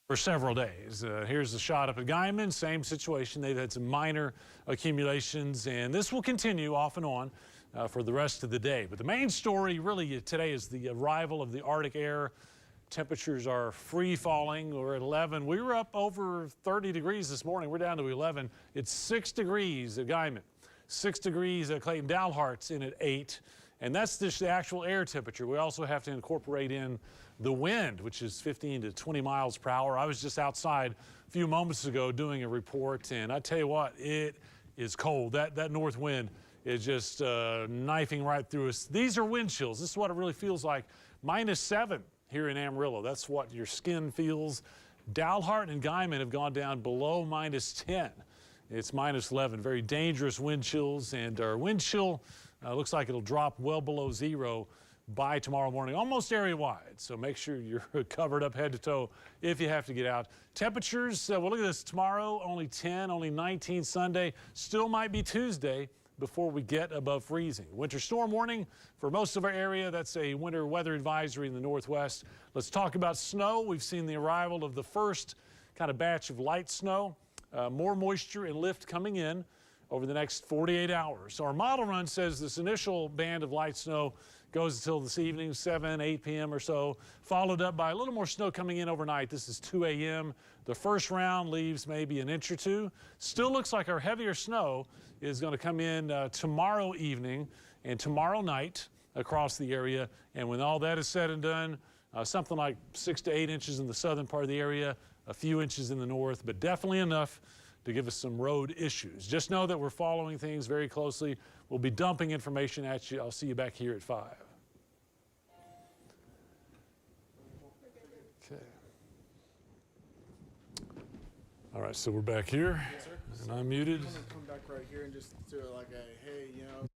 for several days. Here's a shot up at Guyman, same situation. They've had some minor accumulations, and this will continue off and on for the rest of the day. But the main story really today is the arrival of the Arctic air. Temperatures are free falling. We're at 11. We were up over 30 degrees this morning. We're down to 11. It's 6 degrees at Guyman, 6 degrees at Clayton Dalhart's in at 8. And that's just the actual air temperature. We also have to incorporate in the wind, which is 15 to 20 miles per hour. I was just outside a few moments ago doing a report, and I tell you what, it is cold. That north wind is just knifing right through us. These are wind chills. This is what it really feels like. -7 here in Amarillo. That's what your skin feels. Dalhart and Guyman have gone down below -10. It's -11. Very dangerous wind chills, and our wind chill looks like it'll drop well below 0 by tomorrow morning, almost area-wide. So make sure you're covered up head to toe if you have to get out. Temperatures, well, look at this. Tomorrow, only 10, only 19 Sunday. Still might be Tuesday before we get above freezing. Winter storm warning for most of our area. That's a winter weather advisory in the northwest. Let's talk about snow. We've seen the arrival of the first kind of batch of light snow. More moisture and lift coming in over the next 48 hours. So our model run says this initial band of light snow goes until this evening, 7, 8 p.m. or so, followed up by a little more snow coming in overnight. This is 2 a.m. The first round leaves maybe an inch or two. Still looks like our heavier snow is going to come in tomorrow evening and tomorrow night across the area. And when all that is said and done, something like 6 to 8 inches in the southern part of the area, a few inches in the north, but definitely enough to give us some road issues. Just know that we're following things very closely. We'll be dumping information at you. I'll see you back here at 5. Okay. All right, so we're back here. Yes, sir. And I'm muted. I'm gonna come back right here and just do it like a, hey, you know.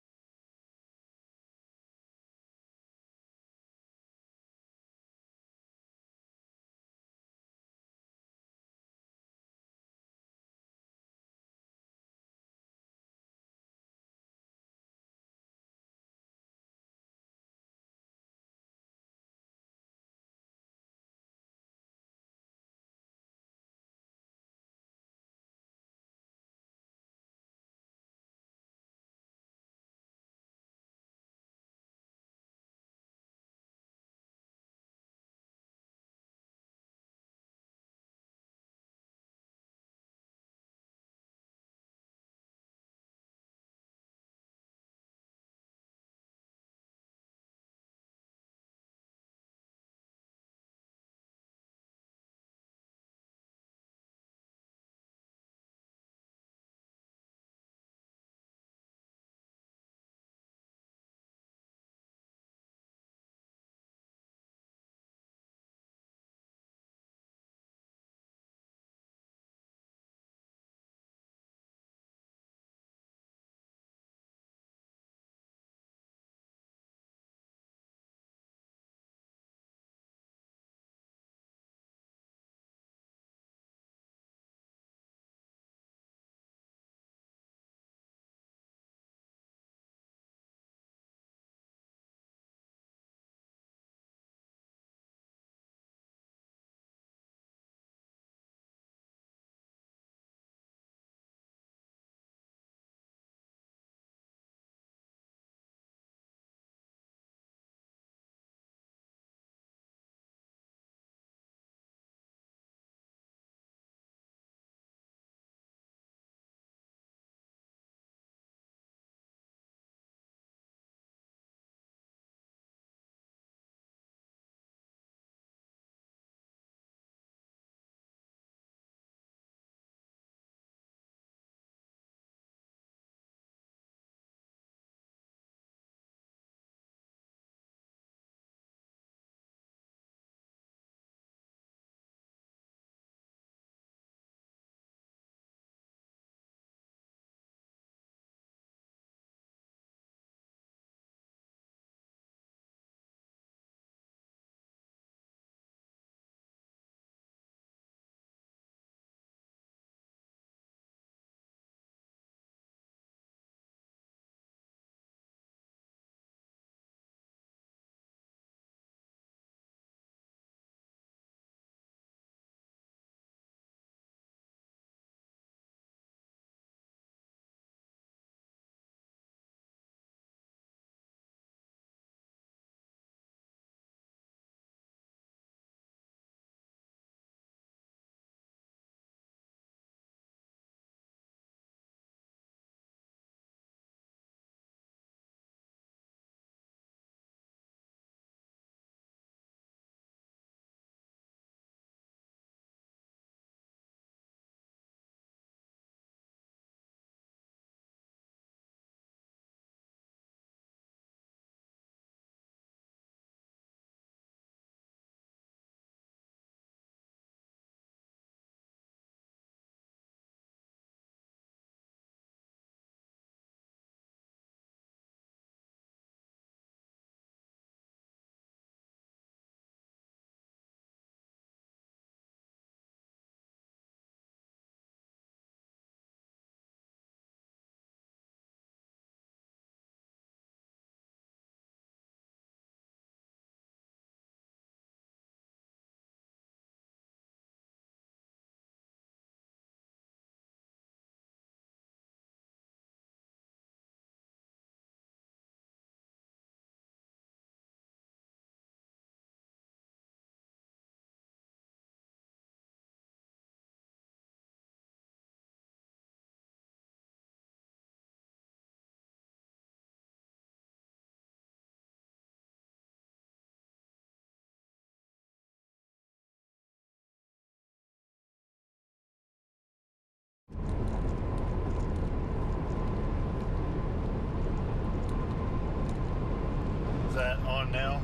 on now.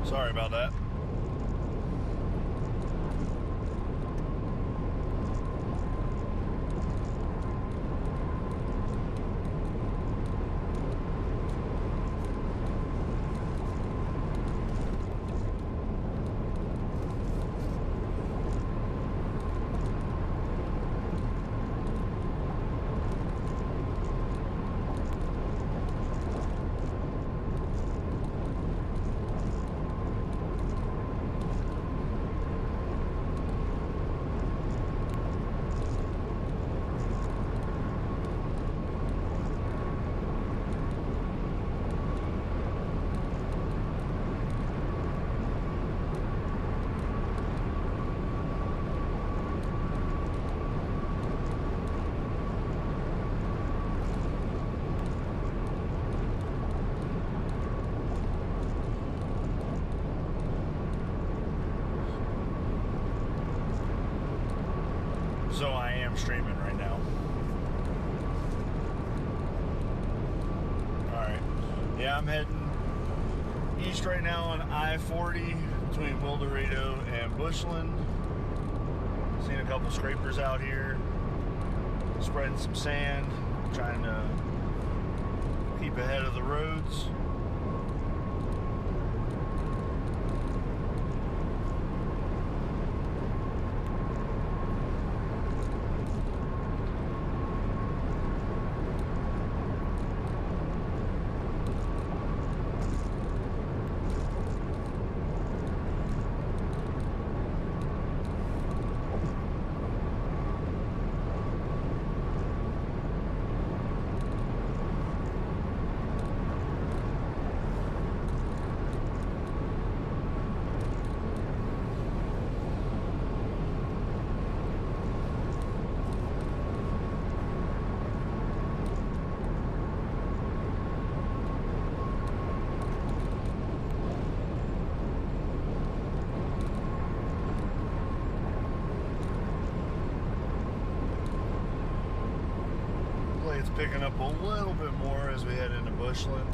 Sorry about that. So I am streaming right now. Alright. Yeah, I'm heading east right now on I-40 between Wilderito and Bushland. Seen a couple scrapers out here. Spreading some sand. Trying to keep ahead of the roads. It's picking up a little bit more as we head into Bushland.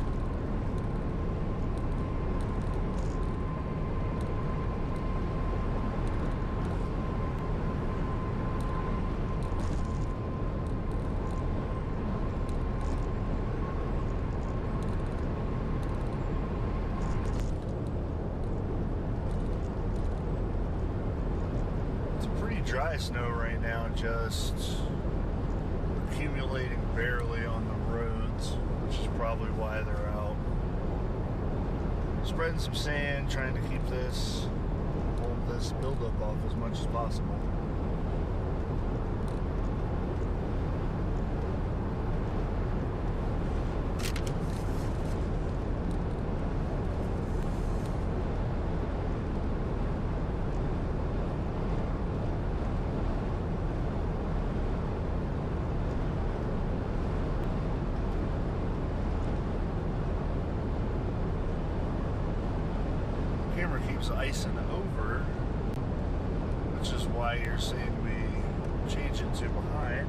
It's pretty dry snow right now, just accumulating barely on the roads, which is probably why they're out. Spreading some sand, trying to keep this, hold this buildup off as much as possible. Camera keeps icing over, which is why you're seeing me change it to behind.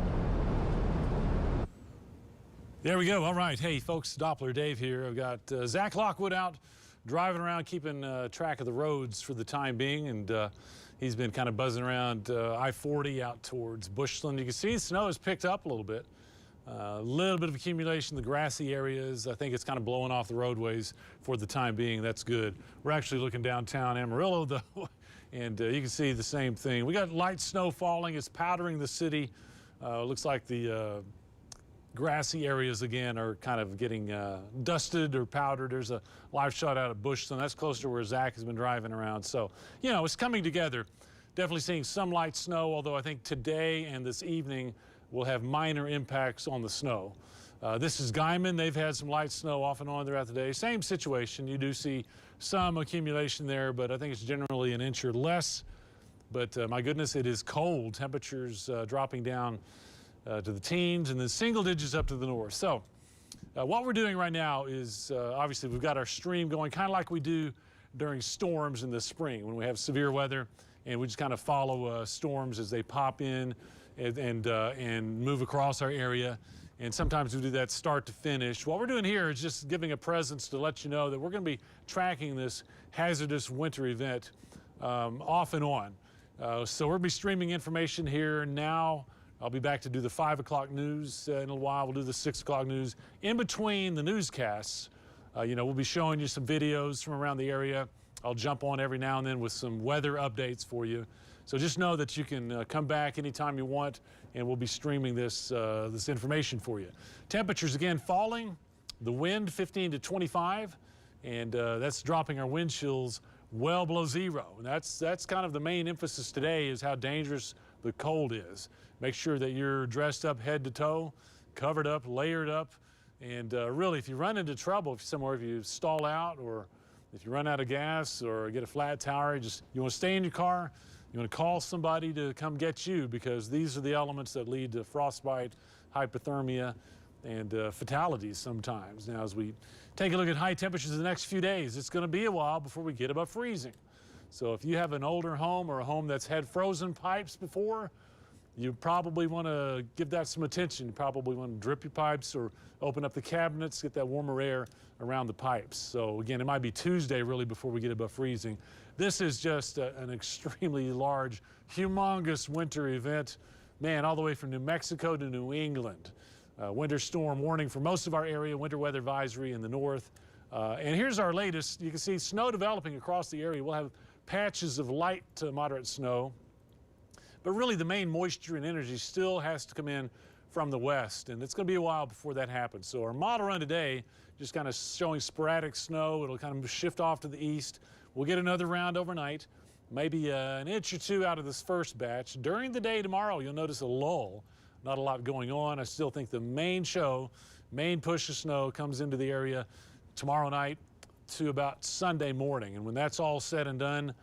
There we go. All right. Hey, folks, Doppler Dave here. I've got Zach Lockwood out driving around, keeping track of the roads for the time being, and he's been kind of buzzing around I-40 out towards Bushland. You can see the snow has picked up a little bit. A little bit of accumulation in the grassy areas. I think it's kind of blowing off the roadways for the time being. That's good. We're actually looking downtown Amarillo, though, and you can see the same thing. We got light snow falling. It's powdering the city. Looks like the grassy areas, again, are kind of getting dusted or powdered. There's a live shot out of Bushland. That's close to where Zach has been driving around. So, you know, it's coming together. Definitely seeing some light snow, although I think today and this evening will have minor impacts on the snow. This is Guyman. They've had some light snow off and on throughout the day. Same situation. You do see some accumulation there, but I think it's generally an inch or less. But my goodness, it is cold. Temperatures dropping down to the teens and then single digits up to the north. So what we're doing right now is obviously we've got our stream going kind of like we do during storms in the spring when we have severe weather, and we just kind of follow storms as they pop in and move across our area. And sometimes we do that start to finish. What we're doing here is just giving a presence to let you know that we're going to be tracking this hazardous winter event off and on. So we'll be streaming information here now. I'll be back to do the 5 o'clock news in a little while. We'll do the 6 o'clock news. In between the newscasts, we'll be showing you some videos from around the area. I'll jump on every now and then with some weather updates for you. So just know that you can come back anytime you want, and we'll be streaming this, this information for you. Temperatures, again, falling. The wind, 15 to 25, and that's dropping our wind chills well below zero. And that's kind of the main emphasis today, is how dangerous the cold is. Make sure that you're dressed up head to toe, covered up, layered up, and really, if you run into trouble, if you stall out, or if you run out of gas or get a flat tire, you want to stay in your car. You want to call somebody to come get you, because these are the elements that lead to frostbite, hypothermia, and fatalities sometimes. Now, as we take a look at high temperatures in the next few days, it's going to be a while before we get above freezing. So if you have an older home or a home that's had frozen pipes before, you probably want to give that some attention. You probably want to drip your pipes or open up the cabinets, get that warmer air around the pipes. So again, it might be Tuesday really before we get above freezing. This is just an extremely large, humongous winter event. Man, all the way from New Mexico to New England. Winter storm warning for most of our area, winter weather advisory in the north. And here's our latest. You can see snow developing across the area. We'll have patches of light to moderate snow. But really, the main moisture and energy still has to come in from the west, and it's going to be a while before that happens. So our model run today, just kind of showing sporadic snow. It'll kind of shift off to the east. We'll get another round overnight, maybe an inch or two out of this first batch. During the day tomorrow, you'll notice a lull. Not a lot going on. I still think the main push of snow comes into the area tomorrow night to about Sunday morning. And when that's all said and done,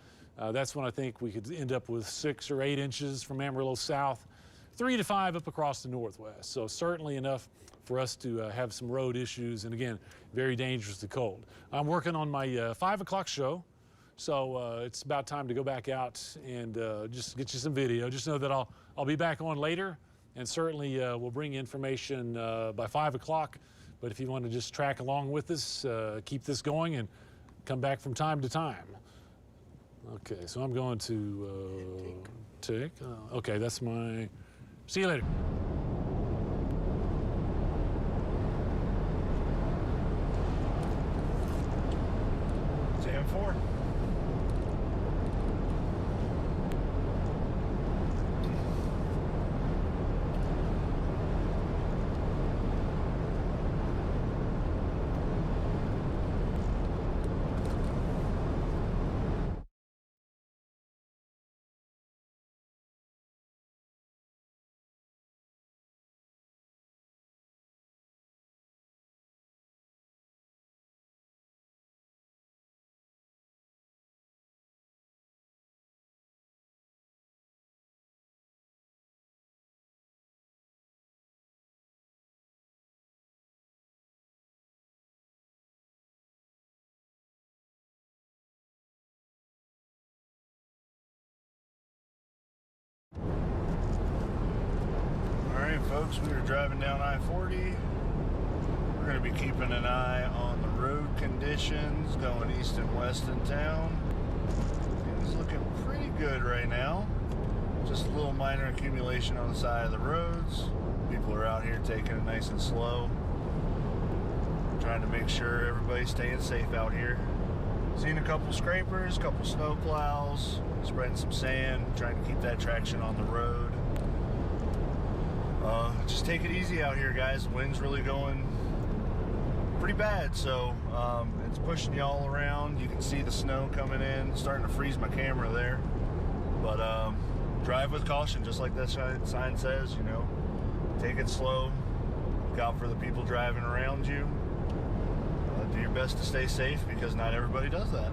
that's when I think we could end up with 6 or 8 inches from Amarillo south, 3 to 5 up across the northwest. So certainly enough for us to have some road issues, and again, very dangerously cold. I'm working on my 5 o'clock show, so it's about time to go back out and just get you some video. Just know that I'll be back on later, and certainly we'll bring you information by 5 o'clock. But if you want to just track along with us, keep this going and come back from time to time. Okay, so I'm going to take. Okay, that's my. See you later. Jam 4. Folks, we are driving down I-40. We're going to be keeping an eye on the road conditions going east and west in town. It's looking pretty good right now. Just a little minor accumulation on the side of the roads. People are out here taking it nice and slow, trying to make sure everybody's staying safe out here. Seen a couple scrapers, a couple snow plows, spreading some sand, trying to keep that traction on the road. Just take it easy out here, guys. The wind's really going pretty bad, so it's pushing you all around. You can see the snow coming in, starting to freeze my camera there. But drive with caution, just like that sign says, you know. Take it slow. Look out for the people driving around you. Do your best to stay safe, because not everybody does that.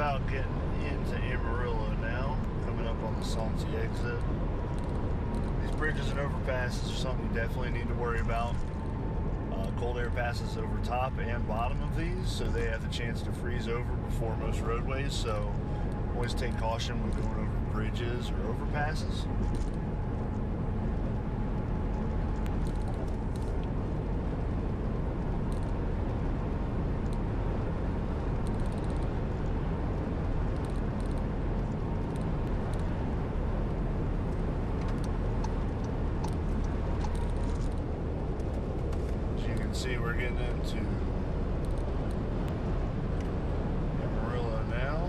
about getting into Amarillo now, coming up on the Salty exit. These bridges and overpasses are something you definitely need to worry about. Cold air passes over top and bottom of these, so they have the chance to freeze over before most roadways, so always take caution when going over bridges or overpasses. See, we're getting into Amarillo now.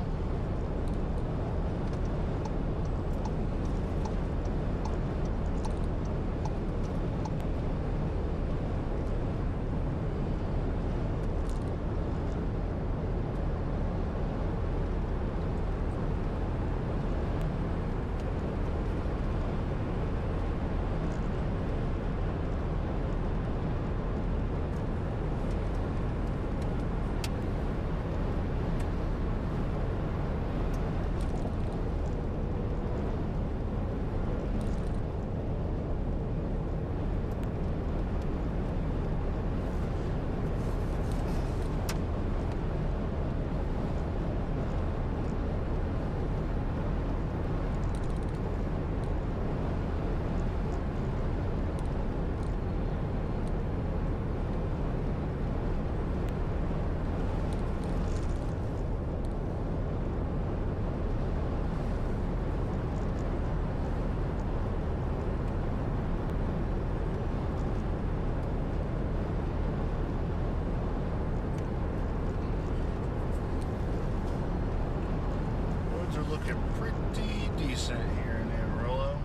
Are looking pretty decent here in Amarillo.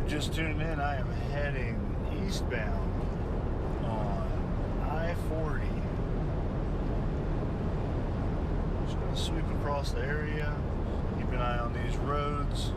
Just tuning in, I am heading eastbound on I-40. Just gonna sweep across the area. Keep an eye on these roads.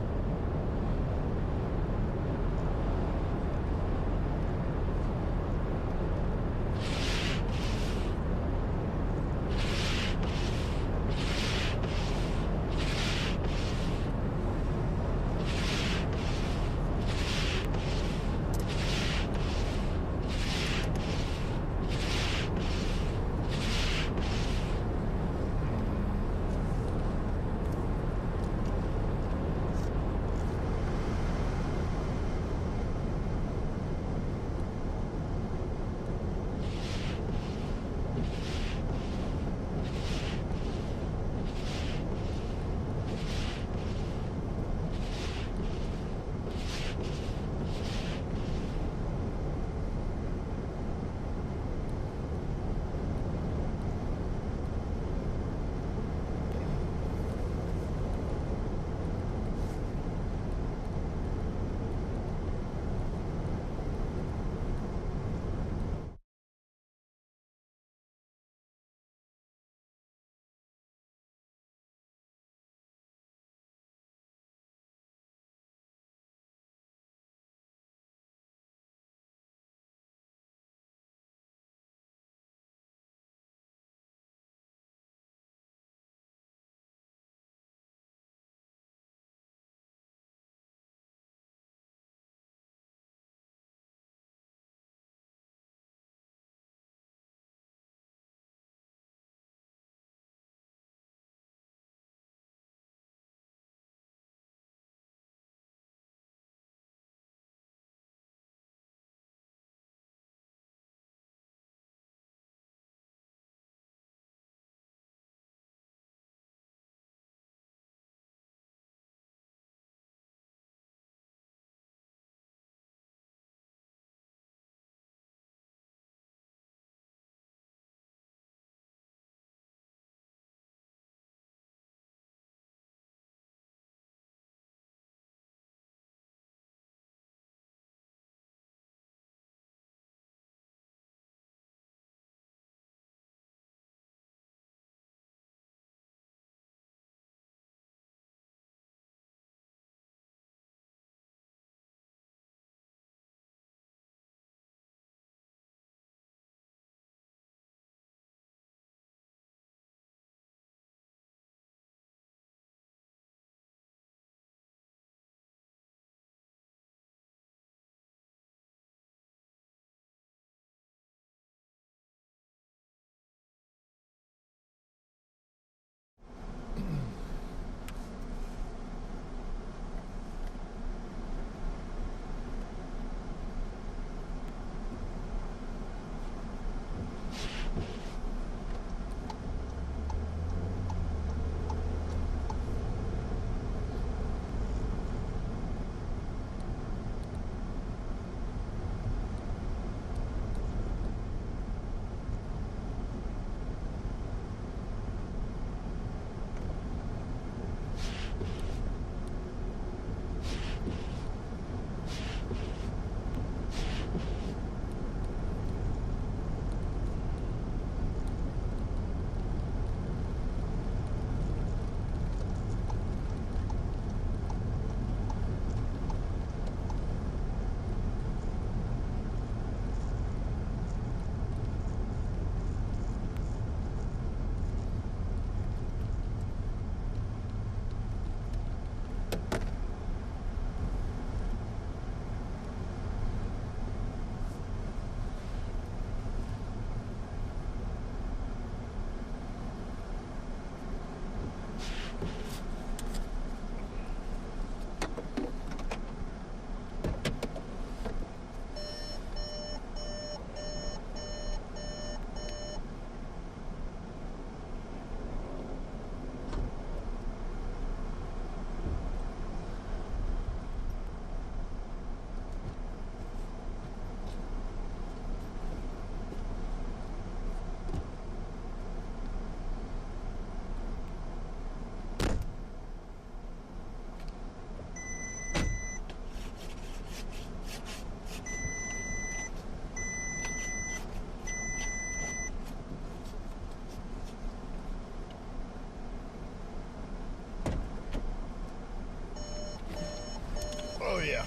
Oh yeah.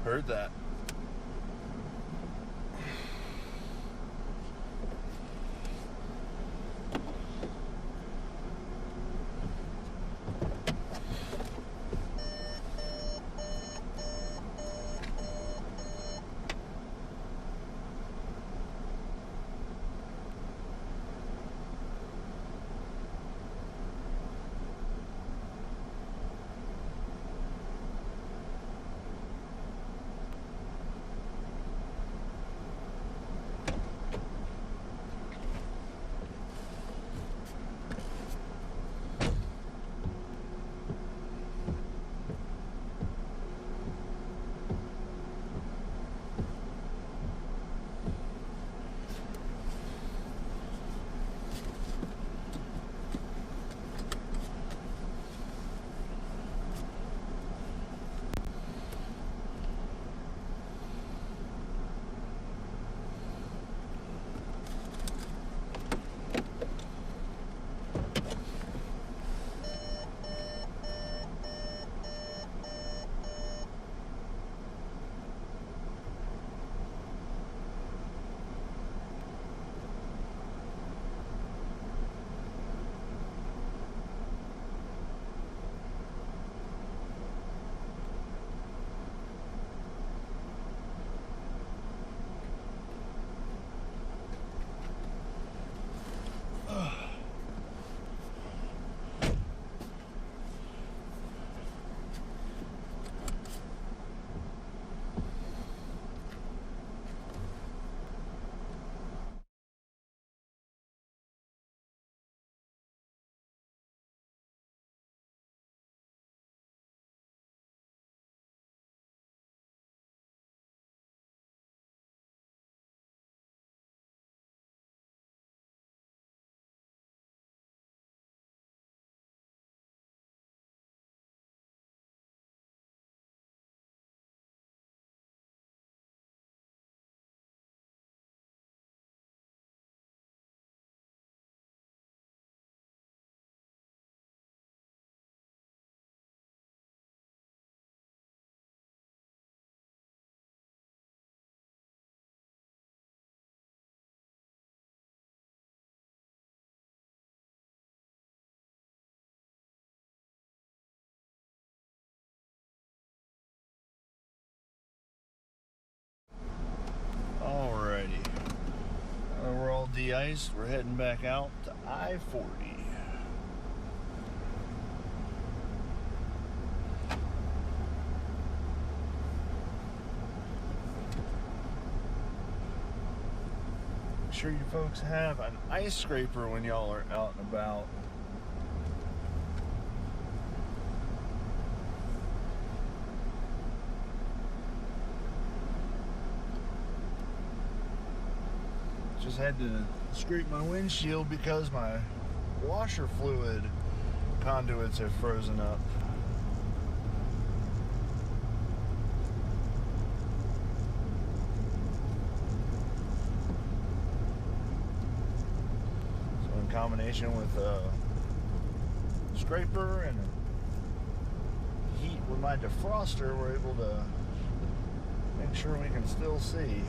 Heard that. Alrighty. We're all de-iced. We're heading back out to I-40. Make sure you folks have an ice scraper when y'all are out and about. Just had to scrape my windshield because my washer fluid conduits have frozen up. So in combination with a scraper and heat with my defroster, we're able to make sure we can still see.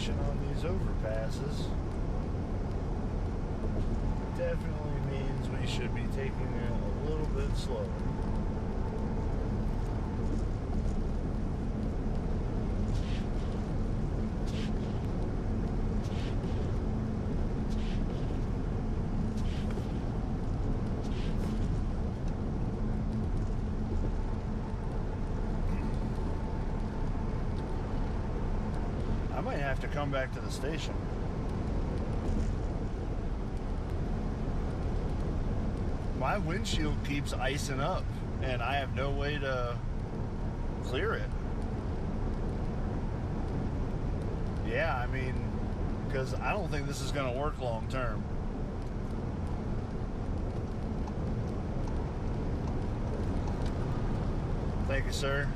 acceleration on these overpasses definitely means we should be taking it a little bit slower. I might have to come back to the station. My windshield keeps icing up and I have no way to clear it. Yeah, I mean, because I don't think this is going to work long term. Thank you, sir.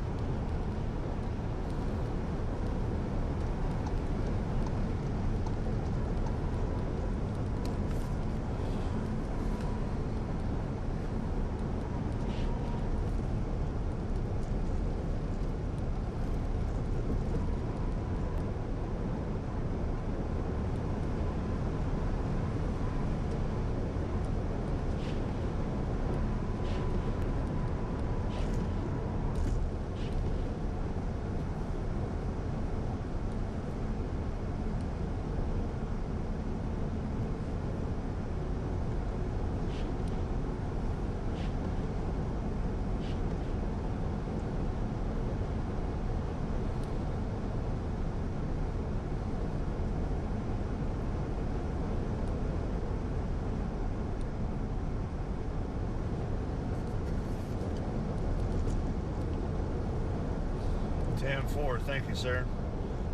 Ten 4, thank you, sir.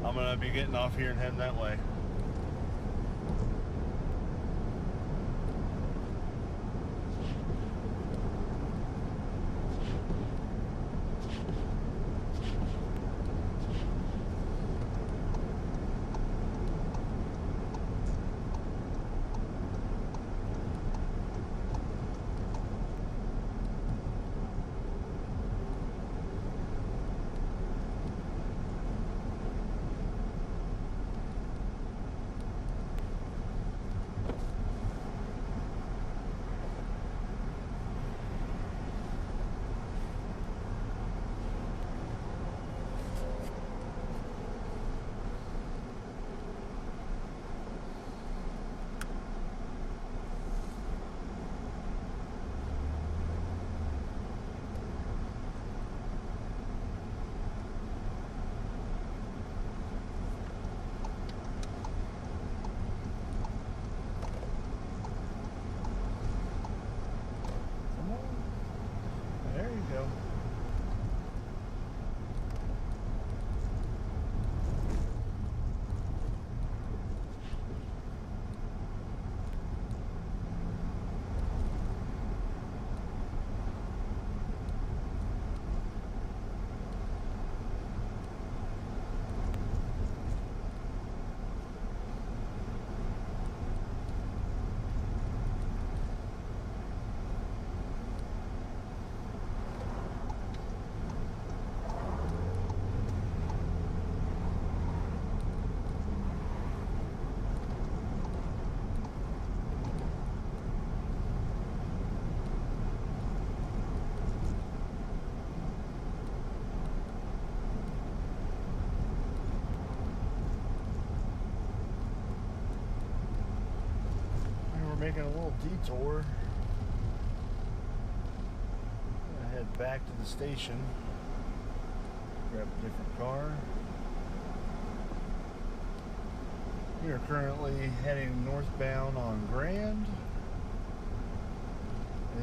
I'm gonna be getting off here and heading that way. Making a little detour. I'm gonna head back to the station, grab a different car. We are currently heading northbound on Grand.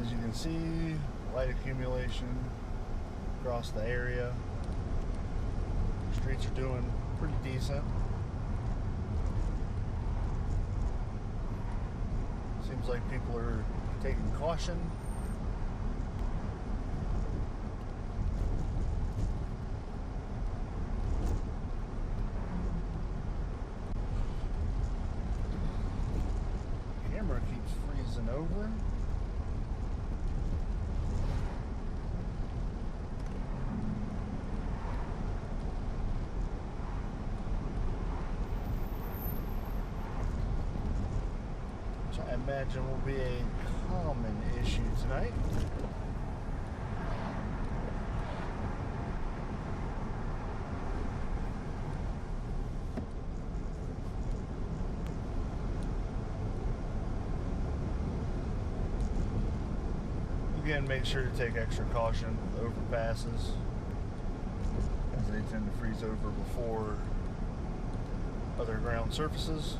As you can see, light accumulation across the area. Streets are doing pretty decent. Seems like people are taking caution. Camera keeps freezing over. imagine will be a common issue tonight. Again, make sure to take extra caution with overpasses, as they tend to freeze over before other ground surfaces.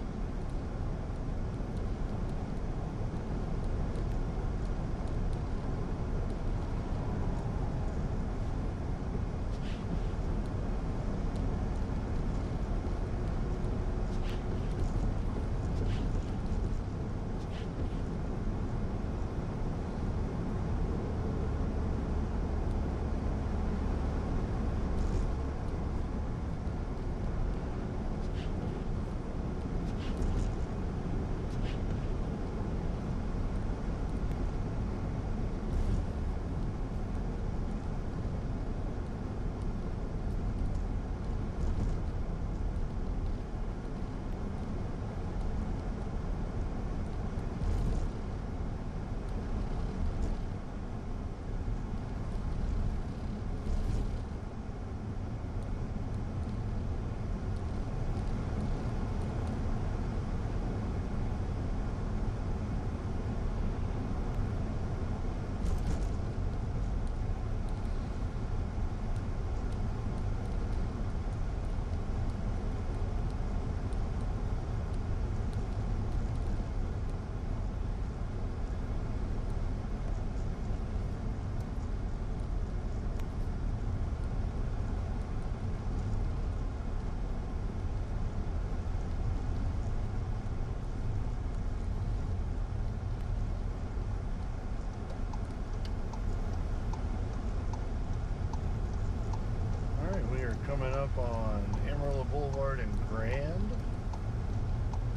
Coming up on Amarillo Boulevard in Grand,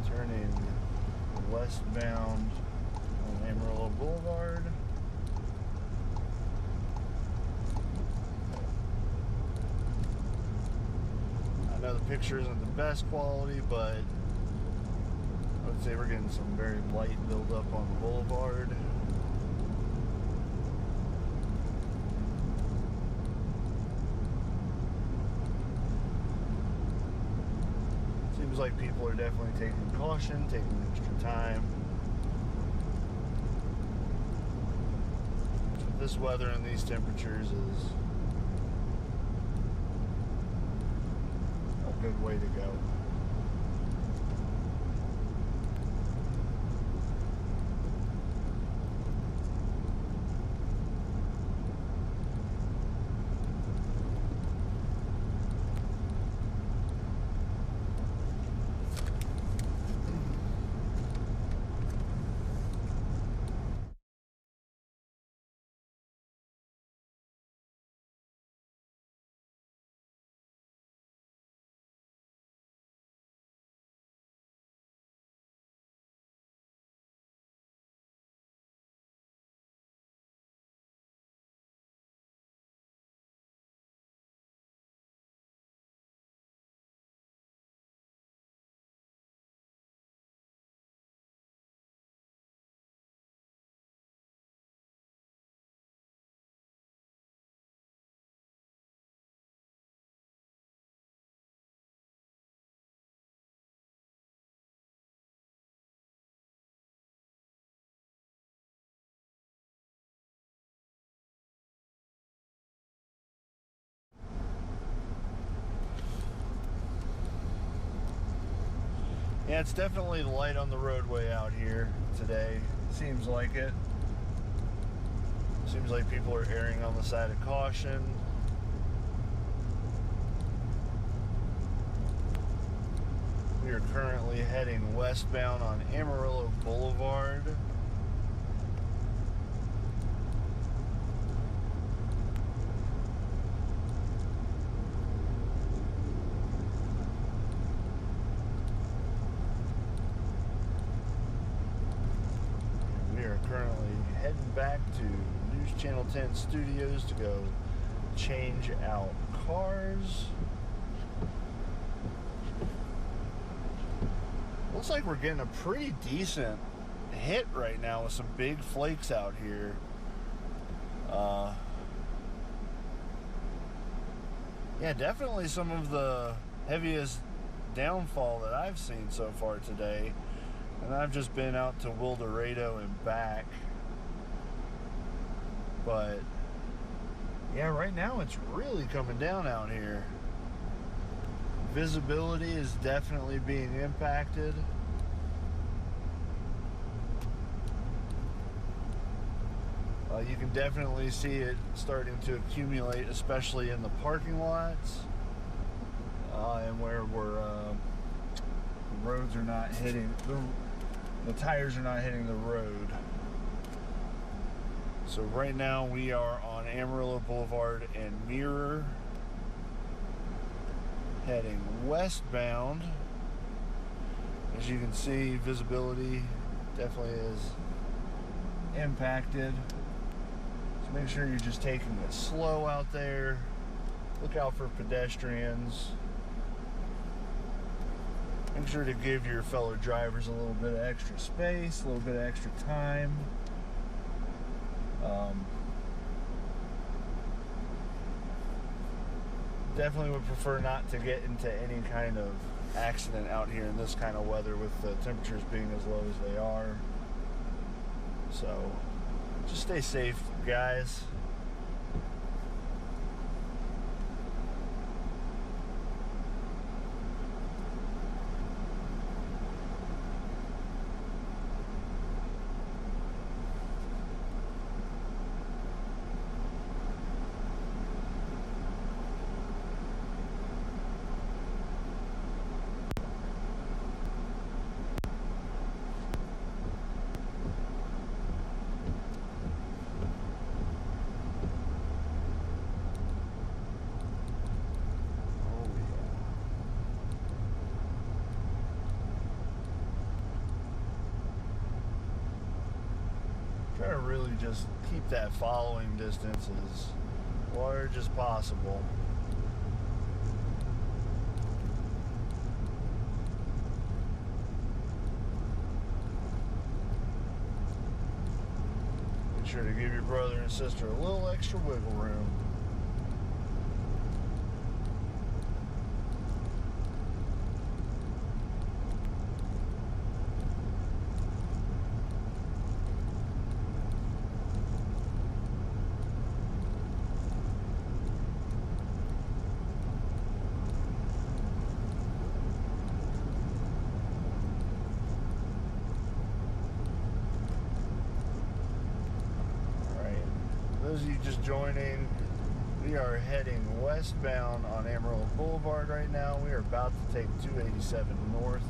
turning westbound on Amarillo Boulevard. I know the picture isn't the best quality, but I would say we're getting some very light buildup on the boulevard. Seems like people are definitely taking caution, taking extra time. With this weather and these temperatures is a good way to go. Yeah, it's definitely light on the roadway out here today. Seems like it. Seems like people are erring on the side of caution. We are currently heading westbound on Amarillo Boulevard. Currently heading back to News Channel 10 studios to go change out cars. Looks like we're getting a pretty decent hit right now with some big flakes out here. Yeah, definitely some of the heaviest downfall that I've seen so far today. And I've just been out to Wildorado and back. But yeah, right now it's really coming down out here. Visibility is definitely being impacted. You can definitely see it starting to accumulate, especially in the parking lots and where the roads are not hitting, the tires are not hitting the road. So right now we are on Amarillo Boulevard and Mirror, heading westbound. As you can see, visibility definitely is impacted. So make sure you're just taking it slow out there. Look out for pedestrians. Make sure to give your fellow drivers a little bit of extra space, a little bit of extra time. Definitely would prefer not to get into any kind of accident out here in this kind of weather with the temperatures being as low as they are. So just stay safe, guys. Try to really just keep that following distance as large as possible. Make sure to give your brother and sister a little extra wiggle room. Those of you just joining, we are heading westbound on Amarillo Boulevard right now. We are about to take 287 north.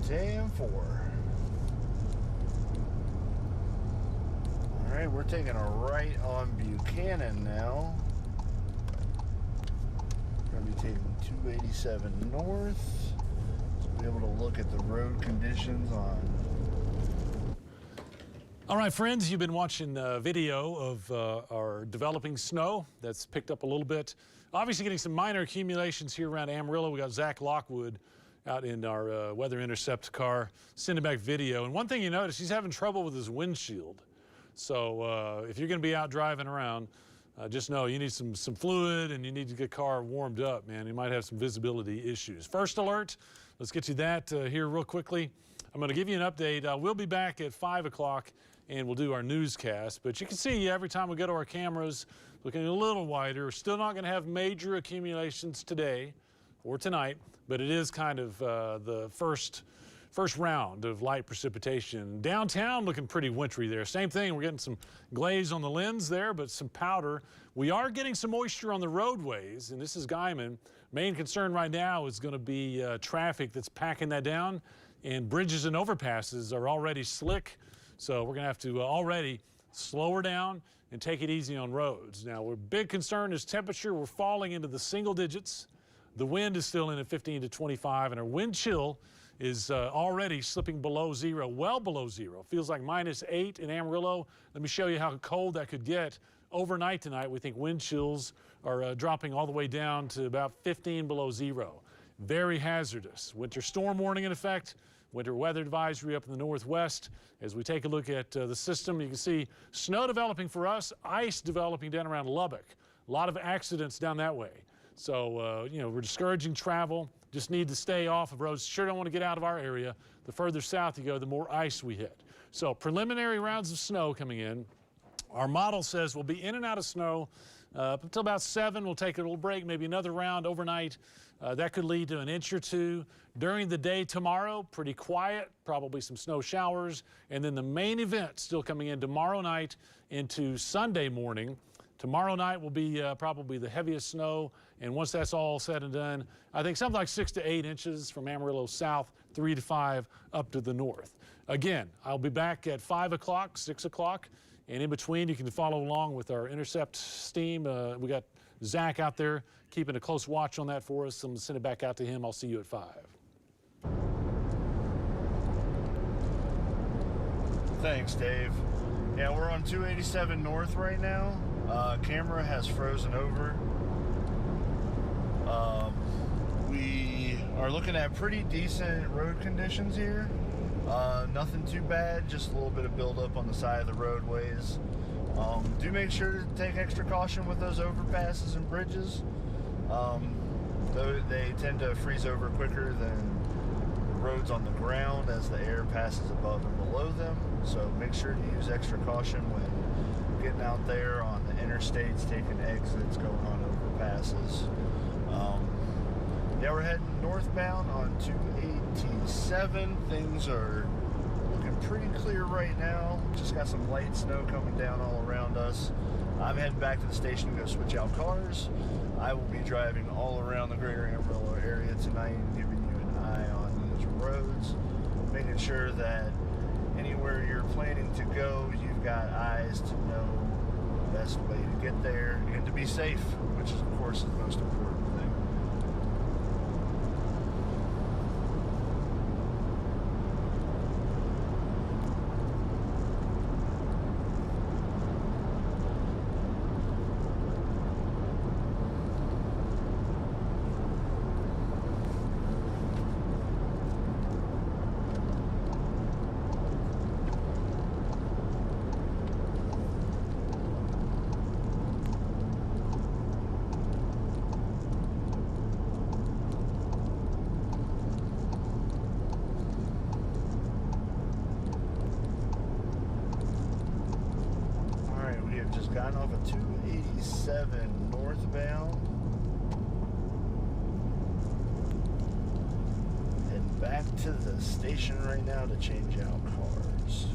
Damn 4. Alright, we're taking a right on Buchanan now. We're going to be taking 287 north. So we'll be able to look at the road conditions on. All right, friends, you've been watching a video of our developing snow that's picked up a little bit. Obviously getting some minor accumulations here around Amarillo. We got Zach Lockwood out in our Weather Intercept car sending back video. And one thing you notice, he's having trouble with his windshield. So if you're going to be out driving around, just know you need some fluid and you need to get the car warmed up, man. You might have some visibility issues. First alert, let's get you that here real quickly. I'm going to give you an update. We'll be back at 5 o'clock and we'll do our newscast. But you can see every time we go to our cameras, looking a little wider. We're still not going to have major accumulations today or tonight, but it is kind of the first round of light precipitation. Downtown looking pretty wintry there. Same thing, we're getting some glaze on the lens there, but some powder. We are getting some moisture on the roadways, and this is Guyman. Main concern right now is going to be traffic that's packing that down, and bridges and overpasses are already slick, so we're going to have to already slow her down and take it easy on roads. Now, our big concern is temperature. We're falling into the single digits. The wind is still in at 15 to 25, and our wind chill is already slipping below zero, well below zero. Feels like -8 in Amarillo. Let me show you how cold that could get. Overnight tonight, we think wind chills are dropping all the way down to about 15 below zero. Very hazardous. Winter storm warning in effect. Winter weather advisory up in the northwest. As we take a look at the system, you can see snow developing for us, ice developing down around Lubbock. A lot of accidents down that way. So, you know, we're discouraging travel. Just need to stay off of roads. Sure don't want to get out of our area. The further south you go, the more ice we hit. So preliminary rounds of snow coming in. Our model says we'll be in and out of snow up until about 7. We'll take a little break, maybe another round overnight. That could lead to an inch or two. During the day tomorrow, pretty quiet, probably some snow showers. And then the main event still coming in tomorrow night into Sunday morning. Tomorrow night will be probably the heaviest snow. And once that's all said and done, I think something like 6 to 8 inches from Amarillo south, 3 to 5 up to the north. Again, I'll be back at 5 o'clock, 6 o'clock. And in between, you can follow along with our Intercept team. We got Zach out there keeping a close watch on that for us. I'm going to send it back out to him. I'll see you at 5. Thanks, Dave. Yeah, we're on 287 North right now. Camera has frozen over. We are looking at pretty decent road conditions here. Nothing too bad, just a little bit of buildup on the side of the roadways. Do make sure to take extra caution with those overpasses and bridges. Though they tend to freeze over quicker than roads on the ground as the air passes above and below them. So make sure to use extra caution when getting out there on the interstates, taking exits, going on overpasses. Yeah, we're heading northbound on 287. Things are looking pretty clear right now. Just got some light snow coming down all around us. I'm heading back to the station to go switch out cars. I will be driving all around the greater Amarillo area tonight and giving you an eye on these roads, making sure that anywhere you're planning to go, you've got eyes to know the best way to get there and to be safe, which is, of course, the most important thing. Just gotten off of 287 northbound. Heading back to the station right now to change out cars.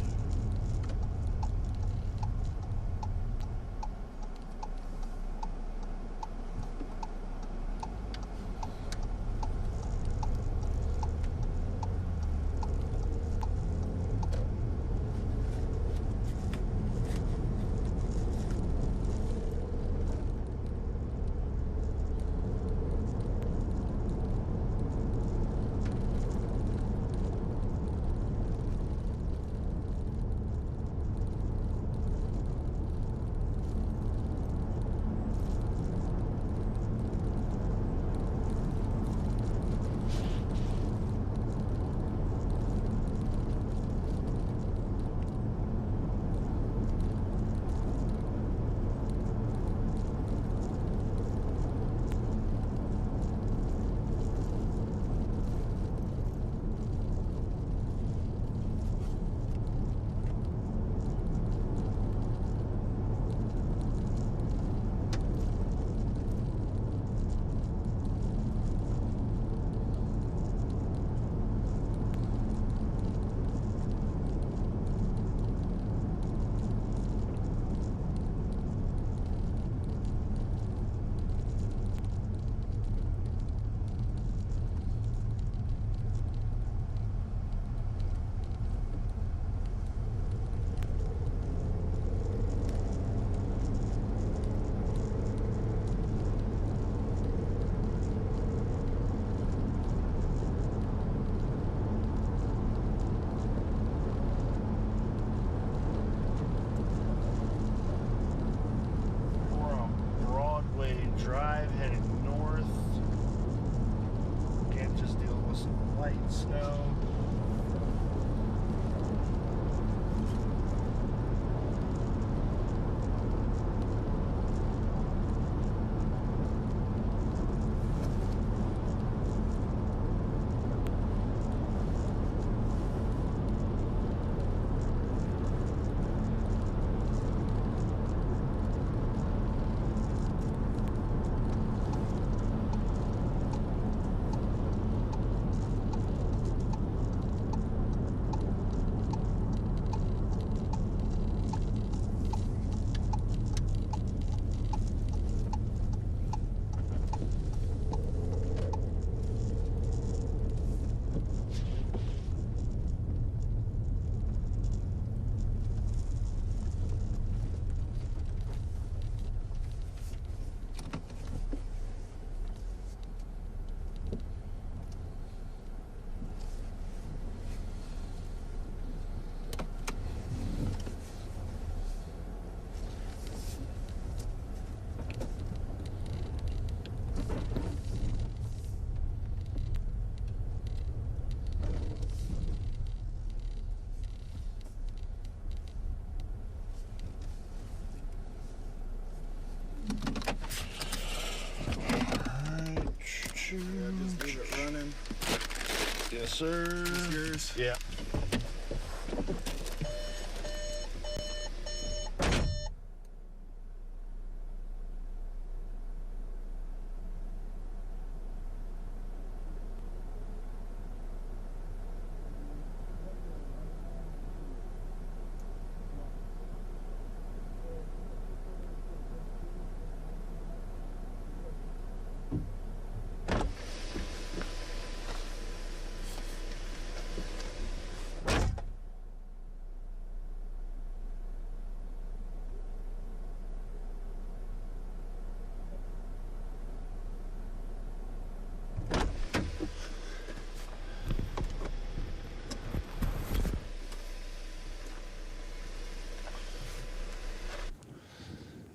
sir. Yours. Yeah.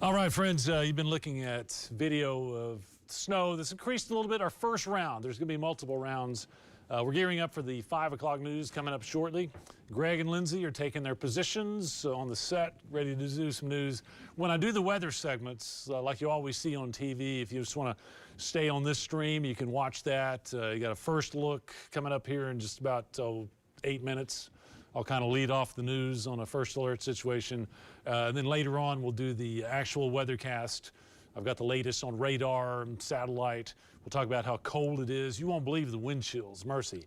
All right, friends, you've been looking at video of snow that's increased a little bit. Our first round, there's going to be multiple rounds. We're gearing up for the 5 o'clock news coming up shortly. Greg and Lindsay are taking their positions on the set, ready to do some news. When I do the weather segments, like you always see on TV, if you just want to stay on this stream, you can watch that. You got a first look coming up here in just about 8 minutes. I'll kind of lead off the news on a first alert situation. And then later on, we'll do the actual weathercast. I've got the latest on radar and satellite. We'll talk about how cold it is. You won't believe the wind chills, mercy.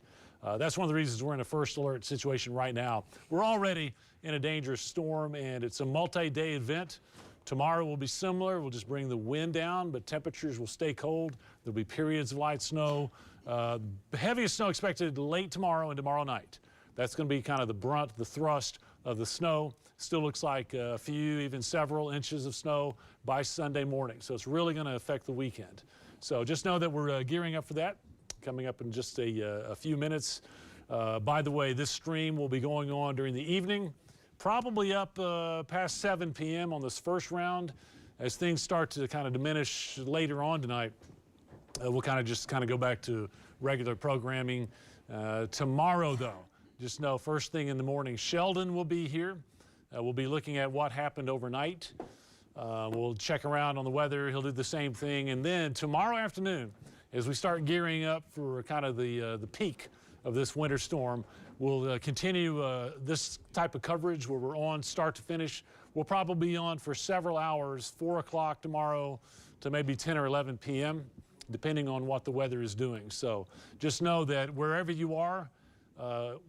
That's one of the reasons we're in a first alert situation right now. We're already in a dangerous storm, and it's a multi-day event. Tomorrow will be similar. We'll just bring the wind down, but temperatures will stay cold. There'll be periods of light snow. The heaviest snow expected late tomorrow and tomorrow night. That's going to be kind of the brunt, the thrust of the snow. Still looks like a few, even several inches of snow by Sunday morning. So it's really going to affect the weekend. So just know that we're gearing up for that. Coming up in just a few minutes. By the way, this stream will be going on during the evening, probably up past 7 p.m. on this first round. As things start to kind of diminish later on tonight, we'll kind of go back to regular programming. Tomorrow, though, just know first thing in the morning, Shelden will be here. We'll be looking at what happened overnight. We'll check around on the weather. He'll do the same thing. And then tomorrow afternoon, as we start gearing up for kind of the peak of this winter storm, we'll continue this type of coverage where we're on start to finish. We'll probably be on for several hours, 4 o'clock tomorrow to maybe 10 or 11 p.m., depending on what the weather is doing. So just know that wherever you are,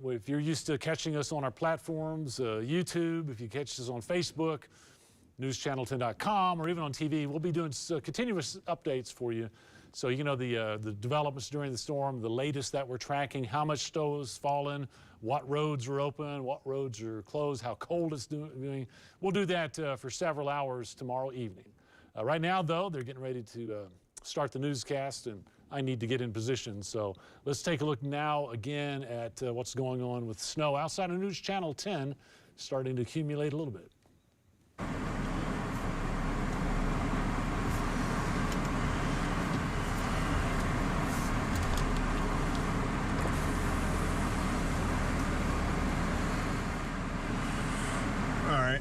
if you're used to catching us on our platforms, YouTube, if you catch us on Facebook, NewsChannel10.com, or even on TV, we'll be doing continuous updates for you. So you know the developments during the storm, the latest that we're tracking, how much snow has fallen, what roads are open, what roads are closed, how cold it's doing. We'll do that for several hours tomorrow evening. Right now, though, they're getting ready to start the newscast, and I need to get in position. So let's take a look now again at what's going on with snow outside of News Channel 10, starting to accumulate a little bit. All right.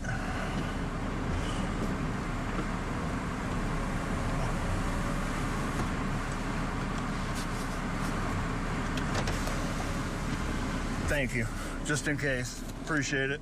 Thank you. Just in case. Appreciate it.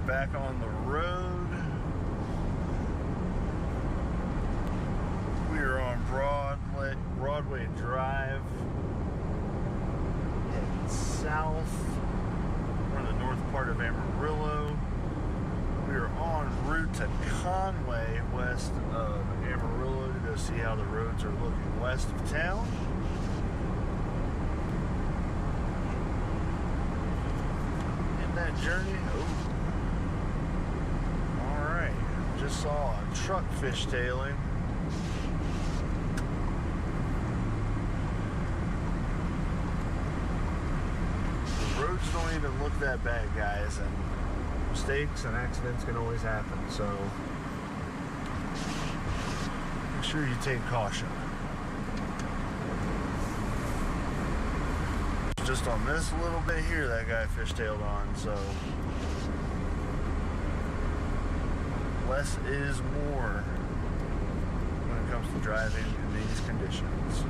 Back on the road. We are on Broadway Drive, heading south. part of Amarillo. We are en route to Conway, west of Amarillo, to go see how the roads are looking west of town. In that journey, alright, just saw a truck fishtailing. The roads don't even look that bad, guys, and mistakes and accidents can always happen, so make sure you take caution. Just on this little bit here that guy fishtailed on, so less is more when it comes to driving in these conditions.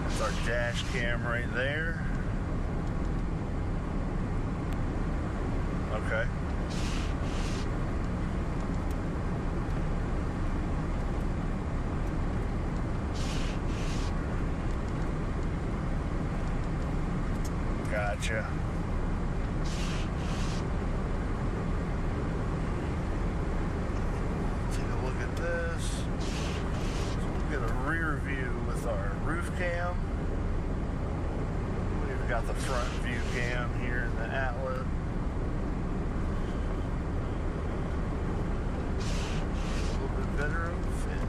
That's our dash cam right there. Okay. Gotcha. Take a look at this. So we'll get a rear view with our roof cam. We've got the front view cam here in the Atlas. A little bit better of a fit.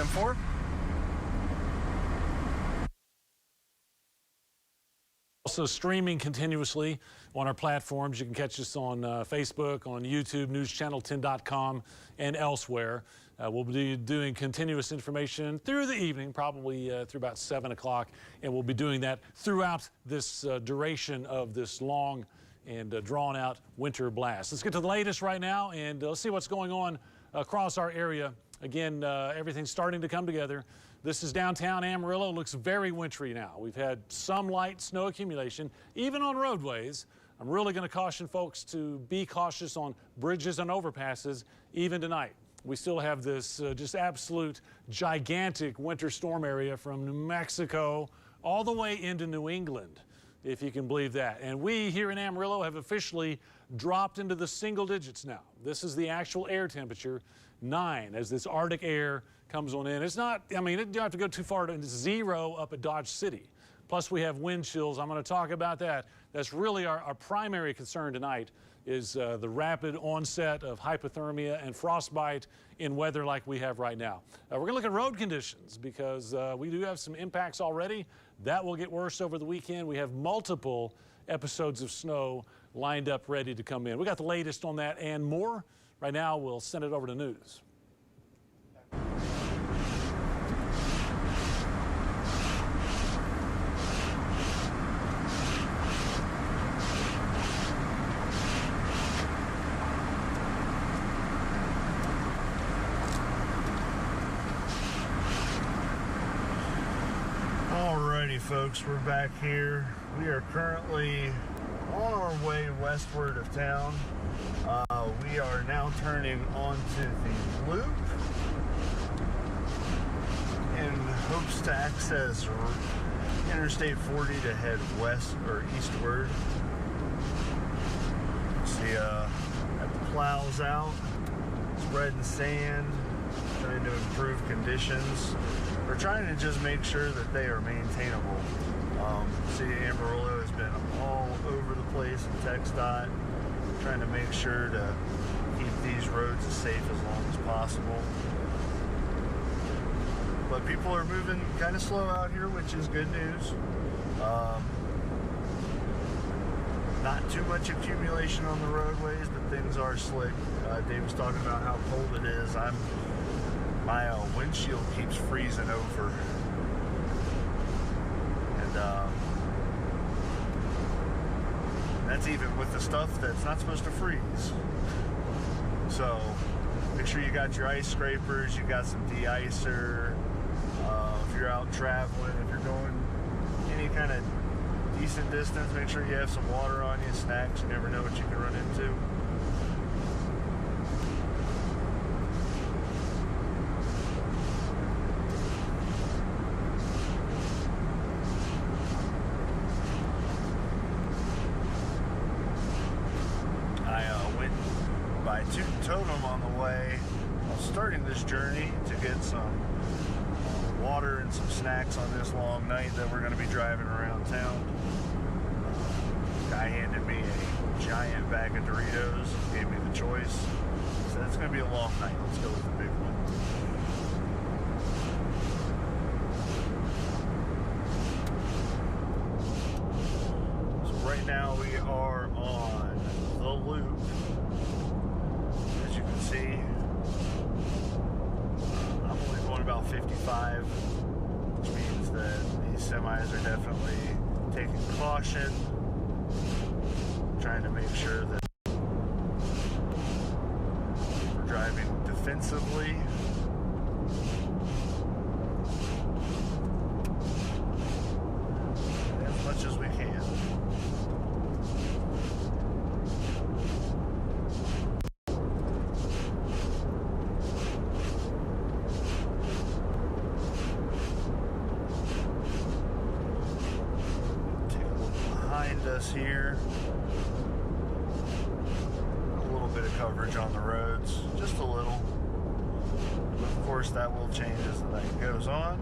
Four. Also streaming continuously on our platforms. You can catch us on Facebook, on YouTube, NewsChannel10.com, and elsewhere. We'll be doing continuous information through the evening, probably through about 7 o'clock, and we'll be doing that throughout this duration of this long and drawn-out winter blast. Let's get to the latest right now, and let's see what's going on across our area. Again, everything's starting to come together. This is downtown Amarillo. It looks very wintry now. We've had some light snow accumulation, even on roadways. I'm really going to caution folks to be cautious on bridges and overpasses, even tonight. We still have this just absolute gigantic winter storm area from New Mexico all the way into New England, if you can believe that. And we here in Amarillo have officially dropped into the single digits now. This is the actual air temperature. 9 as this Arctic air comes on in. It's not, I mean, you don't have to go too far to 0 up at Dodge City. Plus we have wind chills. I'm going to talk about that. That's really our primary concern tonight is the rapid onset of hypothermia and frostbite in weather like we have right now. We're going to look at road conditions because we do have some impacts already. That will get worse over the weekend. We have multiple episodes of snow lined up ready to come in. We got the latest on that and more. Right now, we'll send it over to news. Alrighty, folks, we're back here. We are currently on our way westward of town. We are now turning onto the loop in hopes to access Interstate 40 to head west or eastward. See, got the plows out, spreading sand, trying to improve conditions. We're trying to just make sure that they are maintainable. City of Amarillo has been all over the place in TxDOT, trying to make sure to keep these roads as safe as long as possible. But people are moving kind of slow out here, which is good news. Not too much accumulation on the roadways, but things are slick. Dave was talking about how cold it is. I'm My windshield keeps freezing over. And that's even with the stuff that's not supposed to freeze. So make sure you got your ice scrapers, you got some de-icer. If you're out traveling, if you're going any kind of decent distance, make sure you have some water on you, snacks. You never know what you can run into. By Totem on the way. I was starting this journey to get some water and some snacks on this long night that we're going to be driving around town. Guy handed me a giant bag of Doritos, gave me the choice. Said it's going to be a long night. Let's go with the big one. So right now we are on the loop. As you can see, I'm only going about 55, which means that these semis are definitely taking caution, trying to make sure that we're driving defensively. As much as we can. Us here, a little bit of coverage on the roads, just a little, but of course that will change as the night goes on.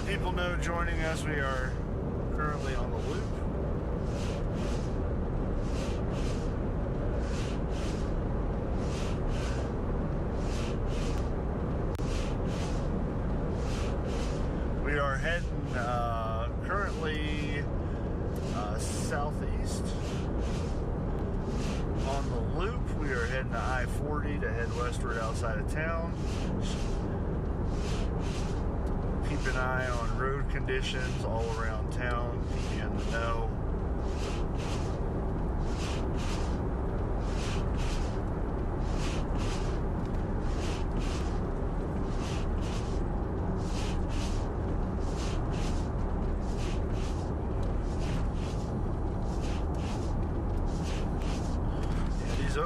People know joining us, we are currently on the loop. We are heading currently southeast on the loop. We are heading to I-40 to head westward outside of town. Keep an eye on road conditions all around town, keep you in the know.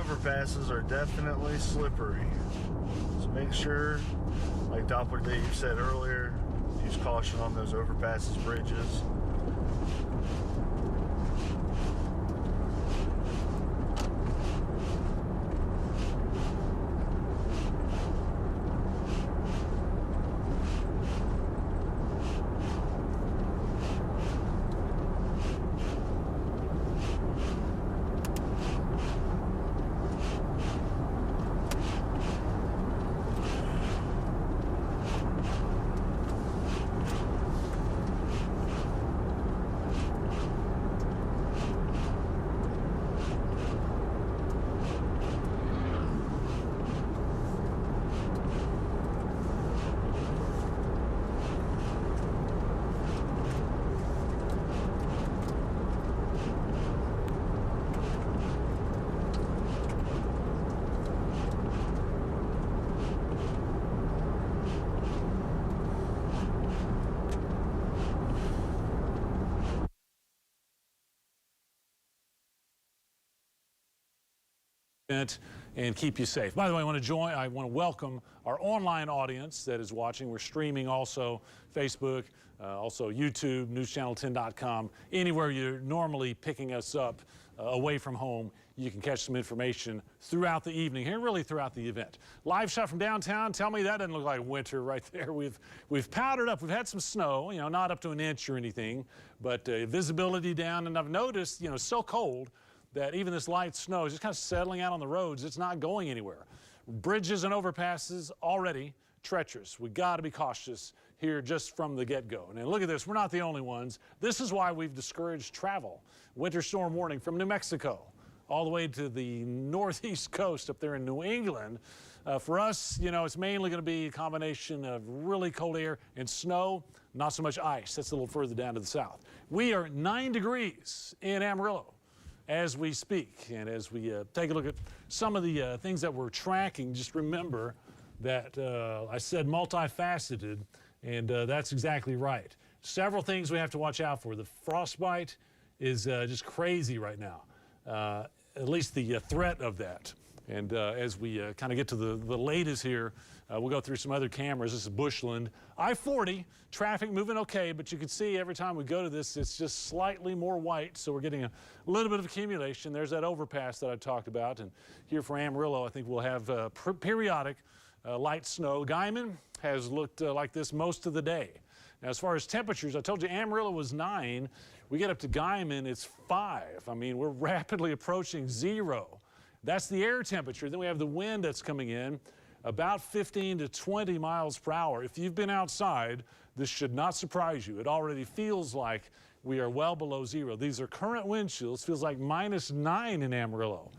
overpasses are definitely slippery. So make sure, like Doppler Dave said earlier, use caution on those overpasses, bridges. And keep you safe. By the way, I want to welcome our online audience that is watching. We're streaming also Facebook, also YouTube, NewsChannel10.com. Anywhere you're normally picking us up away from home, you can catch some information throughout the evening here, really throughout the event. Live shot from downtown. Tell me that doesn't look like winter right there. We've powdered up. We've had some snow, you know, not up to an inch or anything, but visibility down. And I've noticed, you know, it's so cold that even this light snow is just kind of settling out on the roads. It's not going anywhere. Bridges and overpasses already treacherous. We got to be cautious here just from the get-go. And look at this, we're not the only ones. This is why we've discouraged travel. Winter storm warning from New Mexico all the way to the northeast coast up there in New England. For us, you know, it's mainly going to be a combination of really cold air and snow, not so much ice. That's a little further down to the south. We are 9 degrees in Amarillo as we speak. And as we take a look at some of the things that we're tracking, just remember that I said multifaceted, and that's exactly right. Several things we have to watch out for. The frostbite is just crazy right now, at least the threat of that. And as we kind of get to the latest here, we'll go through some other cameras. This is Bushland. I-40, traffic moving okay, but you can see every time we go to this, it's just slightly more white, so we're getting a little bit of accumulation. There's that overpass that I talked about, and here for Amarillo, I think we'll have periodic light snow. Guyman has looked like this most of the day. Now, as far as temperatures, I told you Amarillo was 9. We get up to Guyman, it's 5. I mean, we're rapidly approaching 0. That's the air temperature. Then we have the wind that's coming in, about 15 to 20 miles per hour. If you've been outside, this should not surprise you. It already feels like we are well below 0. These are current wind chills. Feels like -9 in Amarillo.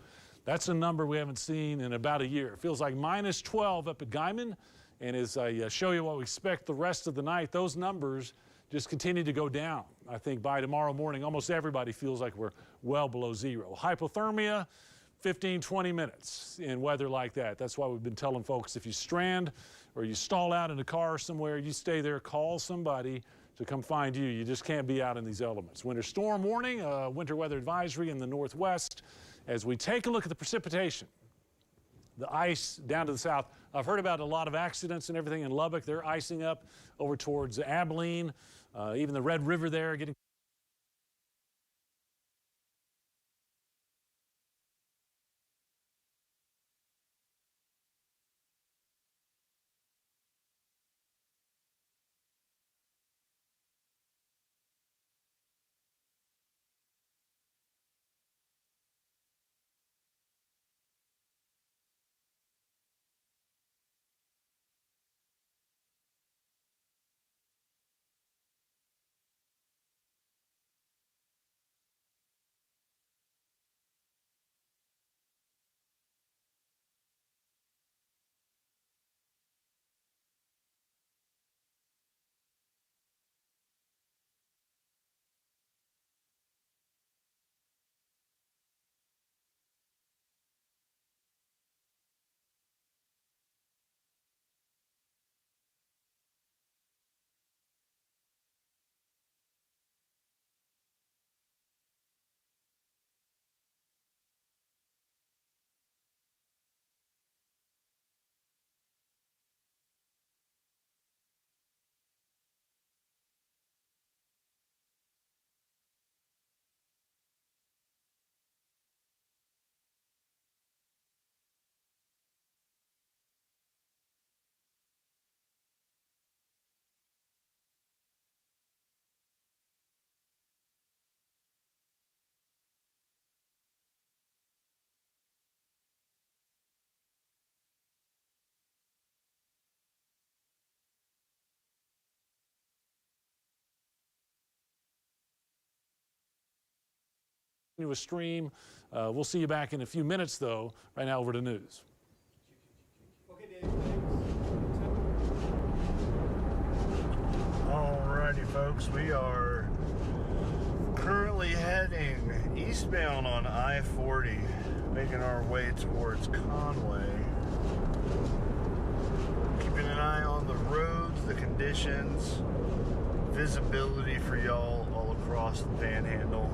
That's a number we haven't seen in about a year. It feels like -12 up at Guyman. And as I show you what we expect the rest of the night, those numbers just continue to go down. I think by tomorrow morning, almost everybody feels like we're well below 0. Hypothermia, 15, 20 minutes in weather like that. That's why we've been telling folks, if you strand or you stall out in a car somewhere, you stay there, call somebody to come find you. You just can't be out in these elements. Winter storm warning, winter weather advisory in the northwest. As we take a look at the precipitation, the ice down to the south. I've heard about a lot of accidents and everything in Lubbock. They're icing up over towards Abilene, even the Red River there getting continuous stream. We'll see you back in a few minutes, though. Right now, over to news. Alrighty, folks, we are currently heading eastbound on I-40, making our way towards Conway. Keeping an eye on the roads, the conditions, visibility for y'all all across the Panhandle.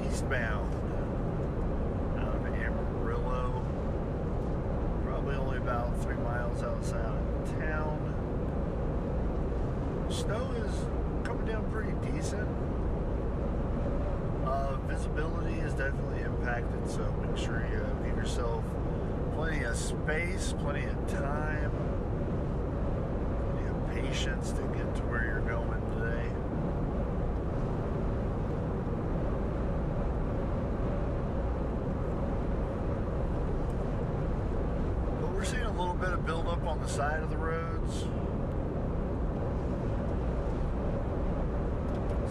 eastbound out of Amarillo. Probably only about 3 miles outside of town. Snow is coming down pretty decent. Visibility is definitely impacted, so make sure you give yourself plenty of space, plenty of time, plenty of patience to get to where you're going today. But we're seeing a little bit of buildup on the side of the roads.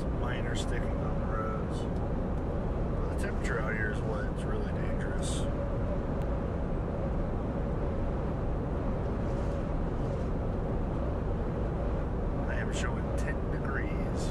Some minor sticking on the roads. The temperature out here is what's really dangerous. I am showing 10 degrees.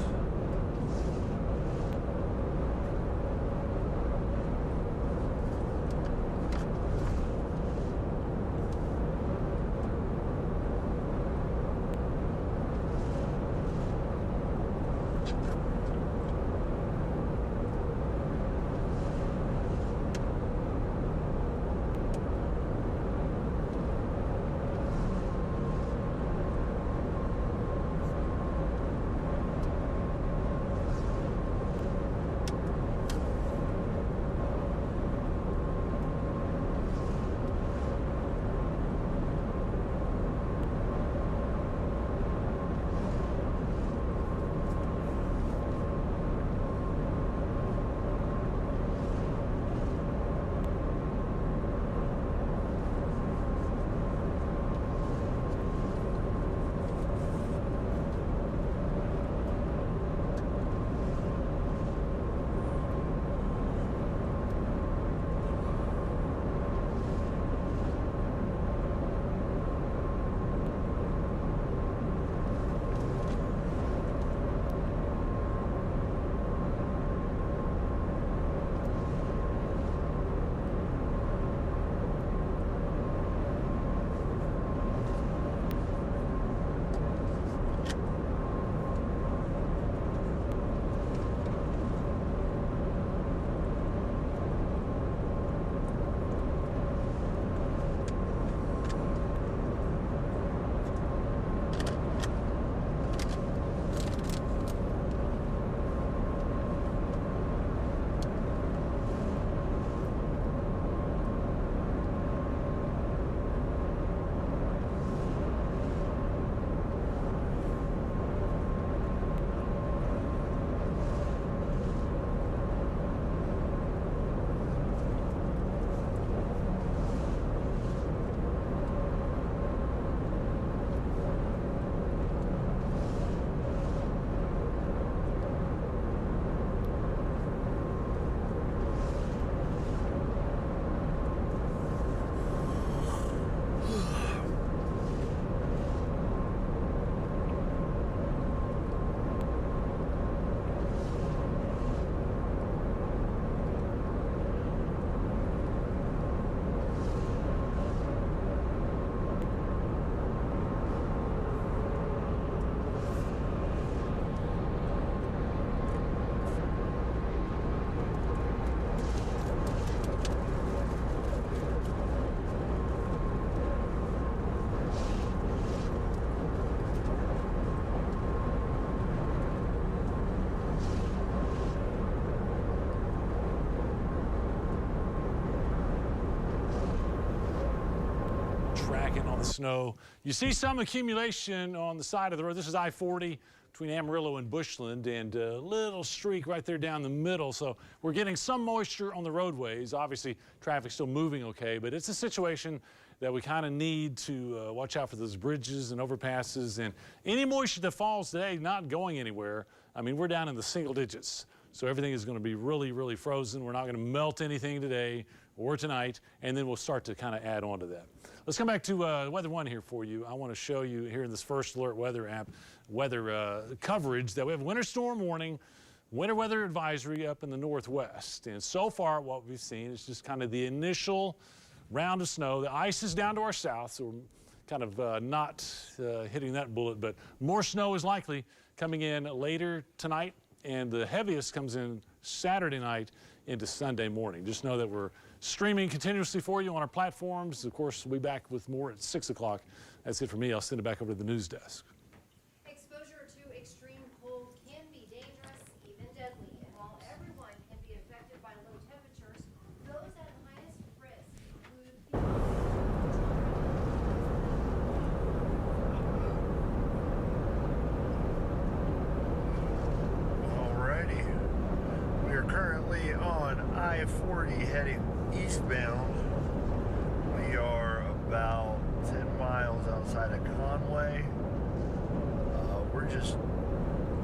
On the snow. You see some accumulation on the side of the road. This is I-40 between Amarillo and Bushland, and a little streak right there down the middle. So we're getting some moisture on the roadways. Obviously, traffic's still moving okay, but it's a situation that we kind of need to watch out for those bridges and overpasses. And any moisture that falls today, not going anywhere. I mean, we're down in the single digits. So everything is going to be really, really frozen. We're not going to melt anything today or tonight, and then we'll start to kind of add on to that. Let's come back to Weather One here for you. I want to show you here in this First Alert Weather app, weather coverage that we have winter storm warning, winter weather advisory up in the northwest. And so far, what we've seen is just kind of the initial round of snow. The ice is down to our south, so we're kind of not hitting that bullet, but more snow is likely coming in later tonight, and the heaviest comes in Saturday night into Sunday morning. Just know that we're streaming continuously for you on our platforms. Of course, we'll be back with more at 6 o'clock. That's it for me. I'll send it back over to the news desk. Exposure to extreme cold can be dangerous, even deadly. And while everyone can be affected by low temperatures, those at highest risk include Alrighty. We are currently on I-40 heading eastbound. We are about 10 miles outside of Conway. We're just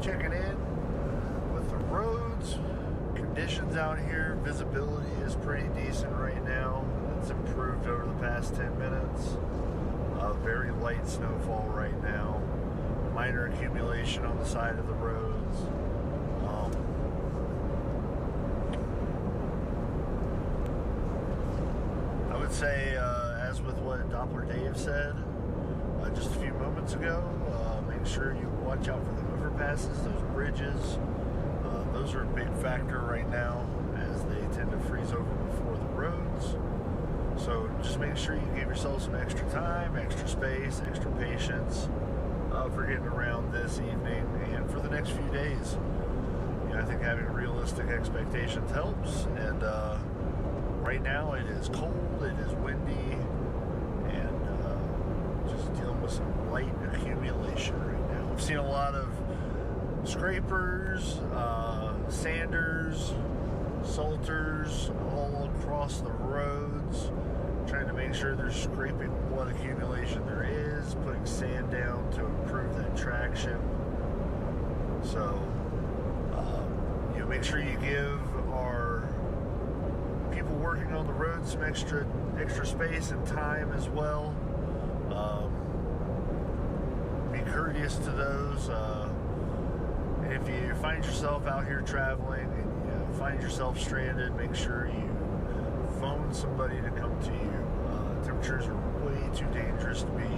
checking in with the roads, conditions out here. Visibility is pretty decent right now. It's improved over the past 10 minutes. Very light snowfall right now. Minor accumulation on the side of the roads. I would say, as with what Doppler Dave said just a few moments ago, make sure you watch out for the overpasses, those bridges. Those are a big factor right now as they tend to freeze over before the roads. So just make sure you give yourself some extra time, extra space, extra patience for getting around this evening and for the next few days. You know, I think having realistic expectations helps, and right now it is cold, it is windy, and just dealing with some light accumulation right now. I've seen a lot of scrapers, sanders, salters all across the roads, trying to make sure they're scraping what accumulation there is, putting sand down to improve that traction. So, you know, make sure you give our people working on the road some extra space and time as well. Be courteous to those. And if you find yourself out here traveling and you find yourself stranded, make sure you phone somebody to come to you. Temperatures are way too dangerous to be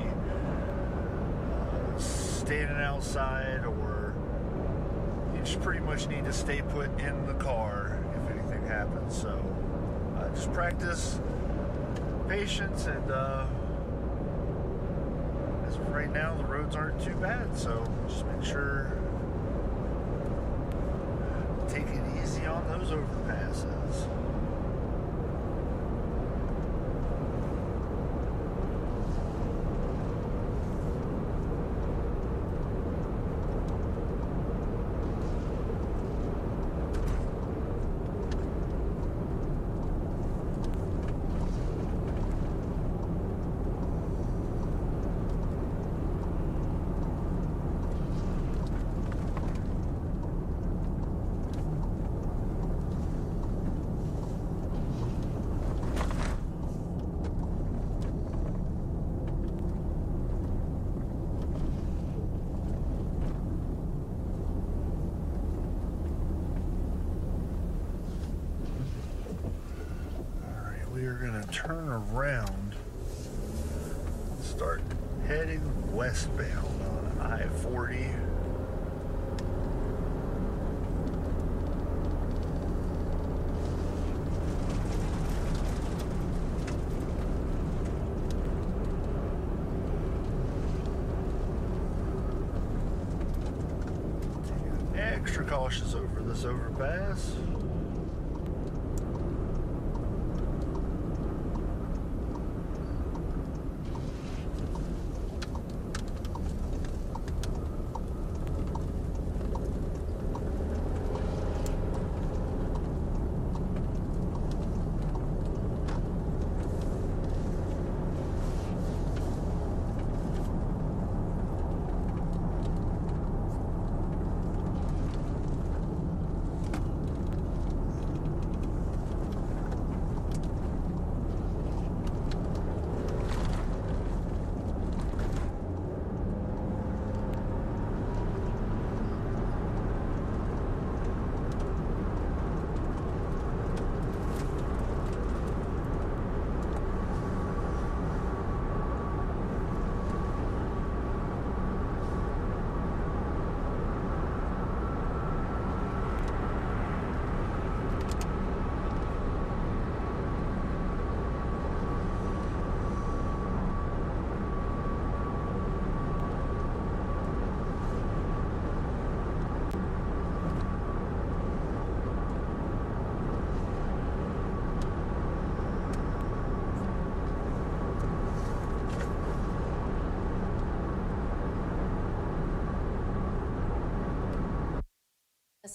standing outside, or you just pretty much need to stay put in the car if anything happens. So just practice patience, and as of right now, the roads aren't too bad, so just make sure take it easy on those overpasses. Turn around and start heading westbound on I-40. Extra cautious over this overpass.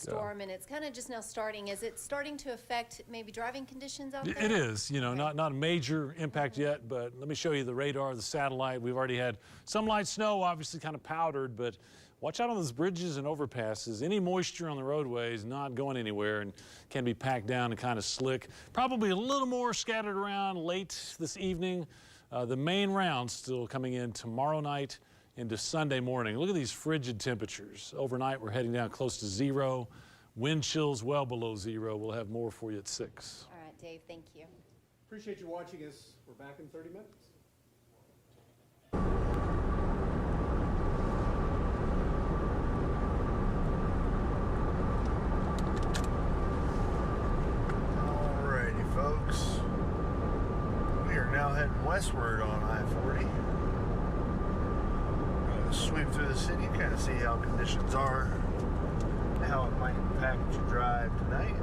storm, and it's kind of just now starting. Is it starting to affect maybe driving conditions out there? It is, you know, not a major impact yet, but let me show you the radar, the satellite. We've already had some light snow, obviously kind of powdered, but watch out on those bridges and overpasses. Any moisture on the roadway is not going anywhere and can be packed down and kind of slick. Probably a little more scattered around late this evening. The main round still coming in tomorrow night into Sunday morning. Look at these frigid temperatures. Overnight, we're heading down close to 0. Wind chills well below 0. We'll have more for you at 6. All right, Dave, thank you. Appreciate you watching us. We're back in 30 minutes. Alrighty, folks. We are now heading westward on I-40. Sweep through the city, kind of see how conditions are, how it might impact your drive tonight.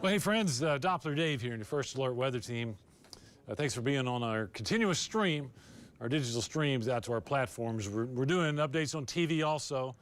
Well, hey friends, Doppler Dave here in your First Alert Weather Team. Thanks for being on our continuous stream, our digital streams out to our platforms. We're doing updates on TV also.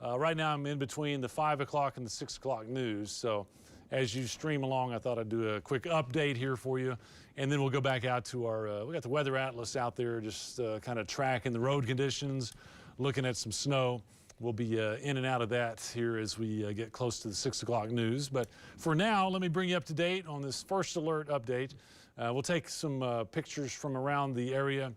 Right now I'm in between the 5 o'clock and the 6 o'clock news. So as you stream along, I thought I'd do a quick update here for you. And then we'll go back out to our, we got the weather atlas out there, just kind of tracking the road conditions, looking at some snow. We'll be in and out of that here as we get close to the 6 o'clock news. But for now, let me bring you up to date on this First Alert update. We'll take some pictures from around the area.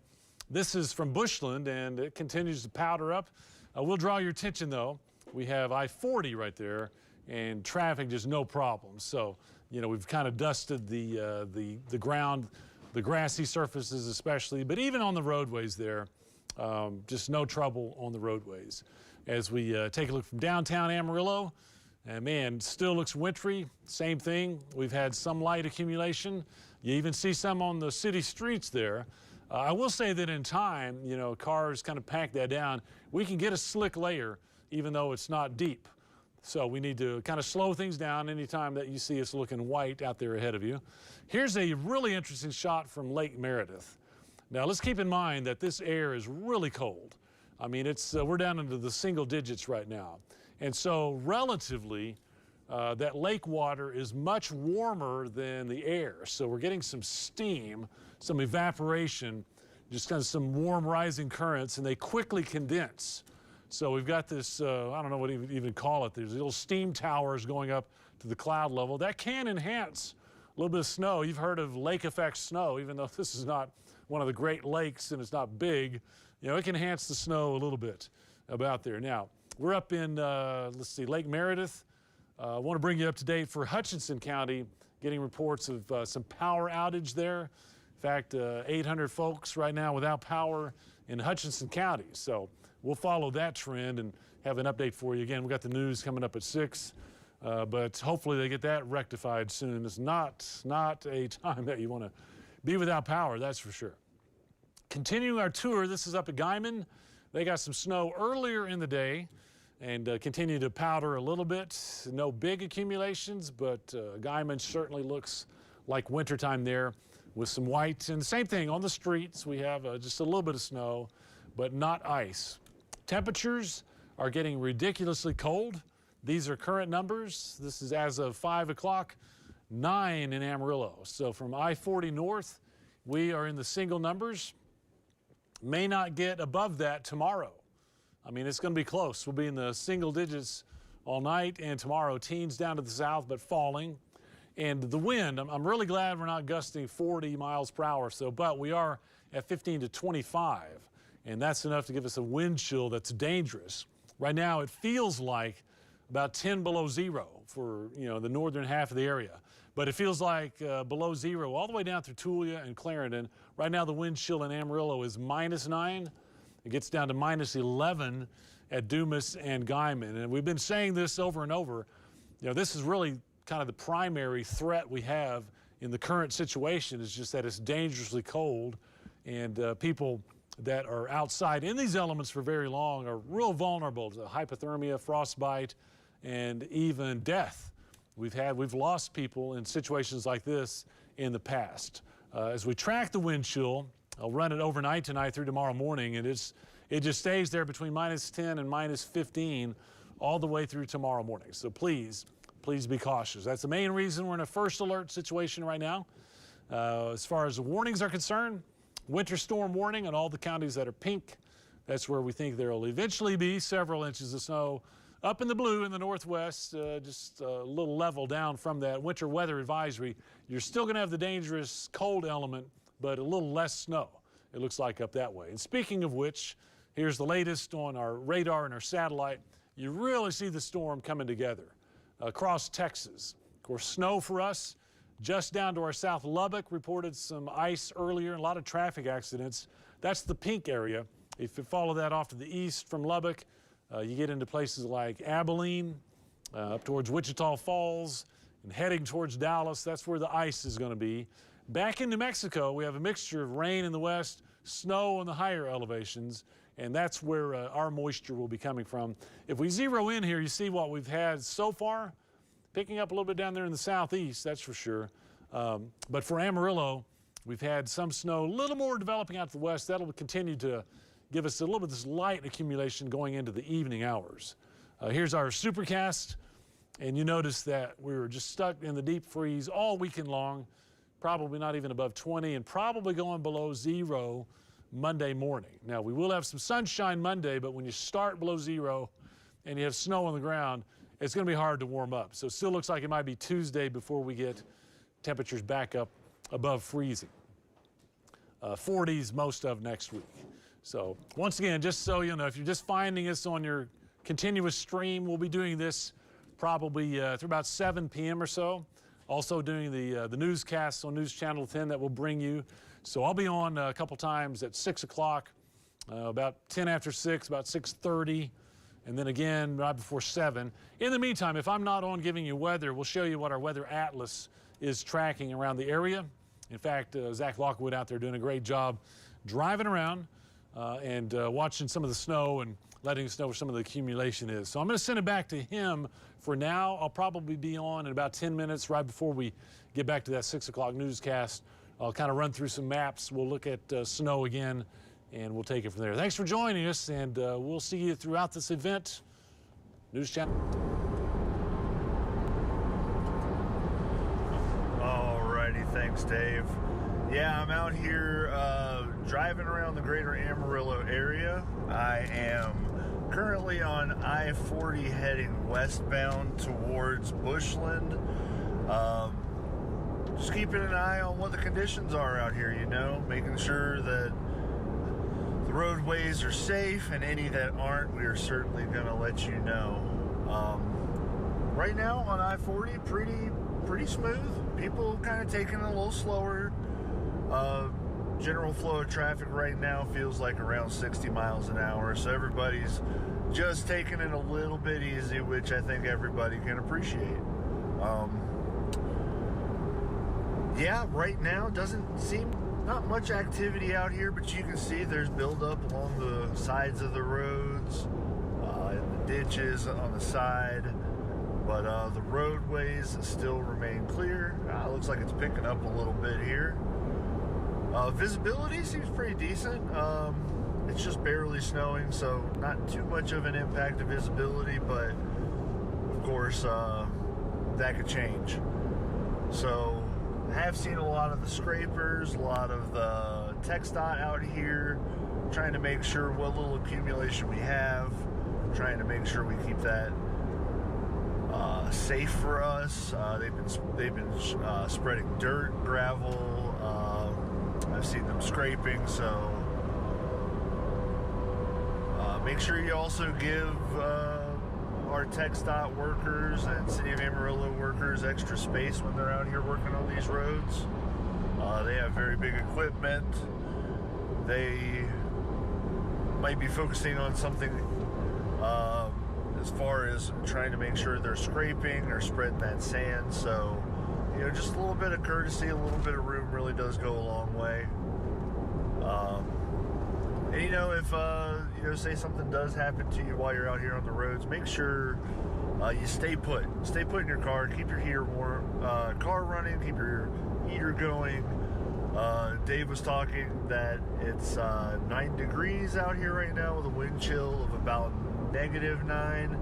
This is from Bushland, and it continues to powder up. We'll draw your attention, though. We have I-40 right there, and traffic just no problem. So, you know, we've kind of dusted the ground, the grassy surfaces especially, but even on the roadways there, just no trouble on the roadways. As we take a look from downtown Amarillo, and man, still looks wintry. Same thing. We've had some light accumulation. You even see some on the city streets there. I will say that in time, you know, cars kind of pack that down. We can get a slick layer, even though it's not deep. So we need to kind of slow things down anytime that you see us looking white out there ahead of you. Here's a really interesting shot from Lake Meredith. Now let's keep in mind that this air is really cold. I mean, we're down into the single digits right now. And so relatively, that lake water is much warmer than the air. So we're getting some steam, some evaporation, just kind of some warm rising currents, and they quickly condense. So we've got this, I don't know what to even call it, there's little steam towers going up to the cloud level. That can enhance a little bit of snow. You've heard of lake effect snow, even though this is not one of the Great Lakes and it's not big. You know, it can enhance the snow a little bit about there. Now, we're up in, let's see, Lake Meredith. I want to bring you up to date for Hutchinson County, getting reports of some power outage there. In fact, 800 folks right now without power in Hutchinson County. So we'll follow that trend and have an update for you. Again, we've got the news coming up at 6, but hopefully they get that rectified soon. It's not a time that you want to be without power, that's for sure. Continuing our tour, this is up at Guyman. They got some snow earlier in the day and continue to powder a little bit. No big accumulations, but Guyman certainly looks like wintertime there with some white. And the same thing on the streets. We have just a little bit of snow, but not ice. Temperatures are getting ridiculously cold. These are current numbers. This is as of 5 o'clock, 9 in Amarillo. So from I-40 north, we are in the single numbers. May not get above that tomorrow. I mean, it's going to be close. We'll be in the single digits all night, and tomorrow teens down to the south, but falling. And the wind, I'm really glad we're not gusting 40 miles per hour, but we are at 15 to 25, and that's enough to give us a wind chill that's dangerous. Right now, it feels like about 10 below zero for, you know, the northern half of the area. But it feels like below zero all the way down through Tulia and Clarendon. Right now, the wind chill in Amarillo is -9. It gets down to -11 at Dumas and Guyman. And we've been saying this over and over. You know, this is really kind of the primary threat we have in the current situation, is just that it's dangerously cold, and people that are outside in these elements for very long are real vulnerable to hypothermia, frostbite, and even death. We've lost people in situations like this in the past. As we track the wind chill, I'll run it overnight tonight through tomorrow morning, and it just stays there between -10 and -15 all the way through tomorrow morning. So please be cautious. That's the main reason we're in a first alert situation right now. As far as the warnings are concerned, winter storm warning on all the counties that are pink. That's where we think there will eventually be several inches of snow. Up in the blue in the northwest, just a little level down from that winter weather advisory. You're still going to have the dangerous cold element, but a little less snow, it looks like, up that way. And speaking of which, here's the latest on our radar and our satellite. You really see the storm coming together across Texas. Of course, snow for us just down to our south. Lubbock reported some ice earlier and a lot of traffic accidents. That's the pink area. If you follow that off to the east from Lubbock, you get into places like Abilene, up towards Wichita Falls, and heading towards Dallas. That's where the ice is going to be. Back in New Mexico, we have a mixture of rain in the west, snow on the higher elevations, and that's where our moisture will be coming from. If we zero in here, you see what we've had so far, picking up a little bit down there in the southeast, that's for sure. But for Amarillo, we've had some snow, a little more developing out to the west. That'll continue to give us a little bit of this light accumulation going into the evening hours. Here's our supercast, and you notice that we were just stuck in the deep freeze all weekend long, probably not even above 20, and probably going below zero Monday morning. Now, we will have some sunshine Monday, but when you start below zero and you have snow on the ground, it's going to be hard to warm up. So it still looks like it might be Tuesday before we get temperatures back up above freezing. 40s most of next week. So once again, just so you know, if you're just finding us on your continuous stream, we'll be doing this probably through about 7 p.m. or so. Also doing the newscasts on News Channel 10 that will bring you. So I'll be on a couple times at 6 o'clock, about 10 after 6, about 6:30, and then again right before 7. In the meantime, if I'm not on giving you weather, we'll show you what our weather atlas is tracking around the area. In fact, Zach Lockwood out there doing a great job driving around and watching some of the snow and letting us know where some of the accumulation is. So I'm going to send it back to him for now. I'll probably be on in about 10 minutes right before we get back to that 6 o'clock newscast. I'll kind of run through some maps. We'll look at snow again, and we'll take it from there. Thanks for joining us, and we'll see you throughout this event. News Channel. Alrighty, thanks, Dave. Yeah, I'm out here driving around the greater Amarillo area. I am currently on I-40 heading westbound towards Bushland. Just keeping an eye on what the conditions are out here, you know, making sure that the roadways are safe, and any that aren't, we are certainly going to let you know. Right now on I-40, pretty smooth. People kind of taking it a little slower. General flow of traffic right now feels like around 60 miles an hour, so everybody's just taking it a little bit easy, which I think everybody can appreciate. Yeah, right now doesn't seem not much activity out here, but you can see there's buildup along the sides of the roads, and the ditches on the side, but the roadways still remain clear. Looks like it's picking up a little bit here. Visibility seems pretty decent. It's just barely snowing, so not too much of an impact to visibility, but of course that could change. So I have seen a lot of the scrapers, a lot of the TxDOT out here, trying to make sure what little accumulation we have, trying to make sure we keep that safe for us. They've been spreading dirt, gravel. I've seen them scraping, so make sure you also give our TxDOT workers and City of Amarillo workers extra space when they're out here working on these roads. They have very big equipment. They might be focusing on something as far as trying to make sure they're scraping or spreading that sand. So, you know, just a little bit of courtesy, a little bit of room really does go a long way. And you know, if you know, say something does happen to you while you're out here on the roads, make sure you stay put. Stay put in your car. Keep your heater warm, car running. Keep your heater going. Dave was talking that it's 9 degrees out here right now with a wind chill of about -9.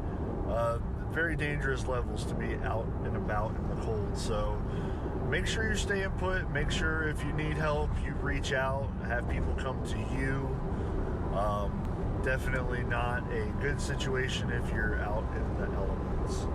Very dangerous levels to be out and about in the cold. So make sure you're staying put. Make sure if you need help, you reach out, have people come to you. Definitely not a good situation if you're out in the elements.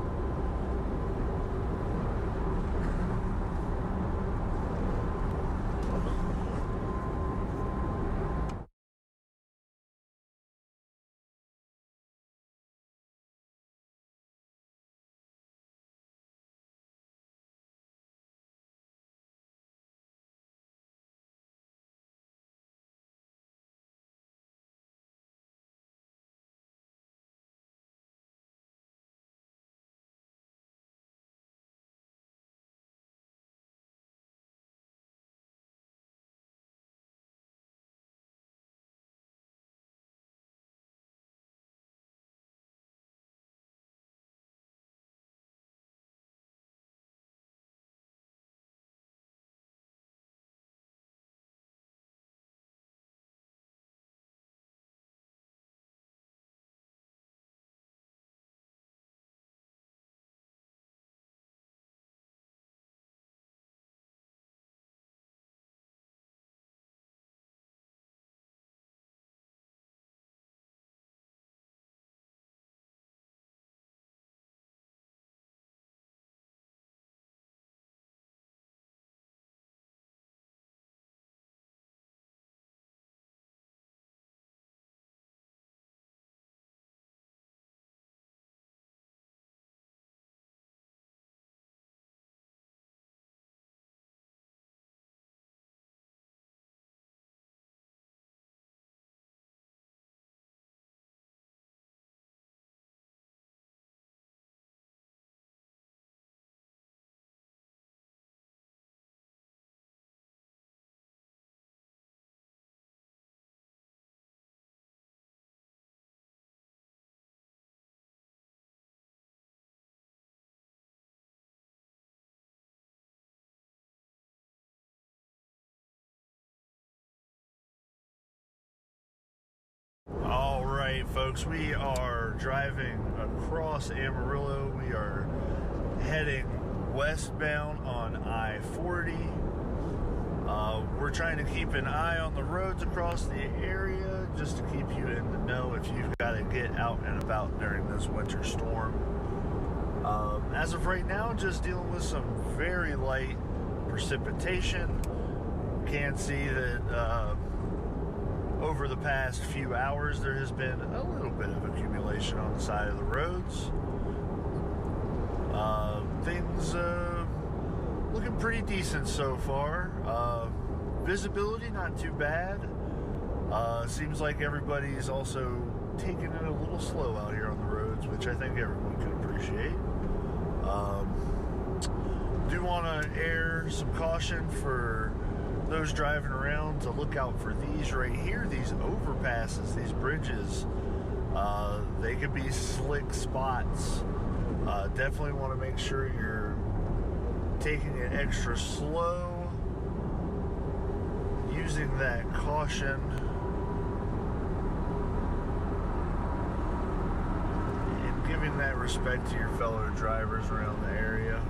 folks, we are driving across Amarillo. We are heading westbound on I-40. We're trying to keep an eye on the roads across the area just to keep you in the know if you've got to get out and about during this winter storm. As of right now, just dealing with some very light precipitation. Can see that over the past few hours there has been a little bit of accumulation on the side of the roads. Things looking pretty decent so far. Visibility not too bad. Seems like everybody's also taking it a little slow out here on the roads, which I think everyone can appreciate. Do want to air some caution for those driving around to look out for these right here, these overpasses, these bridges. They could be slick spots. Definitely want to make sure you're taking it extra slow, using that caution, and giving that respect to your fellow drivers around the area.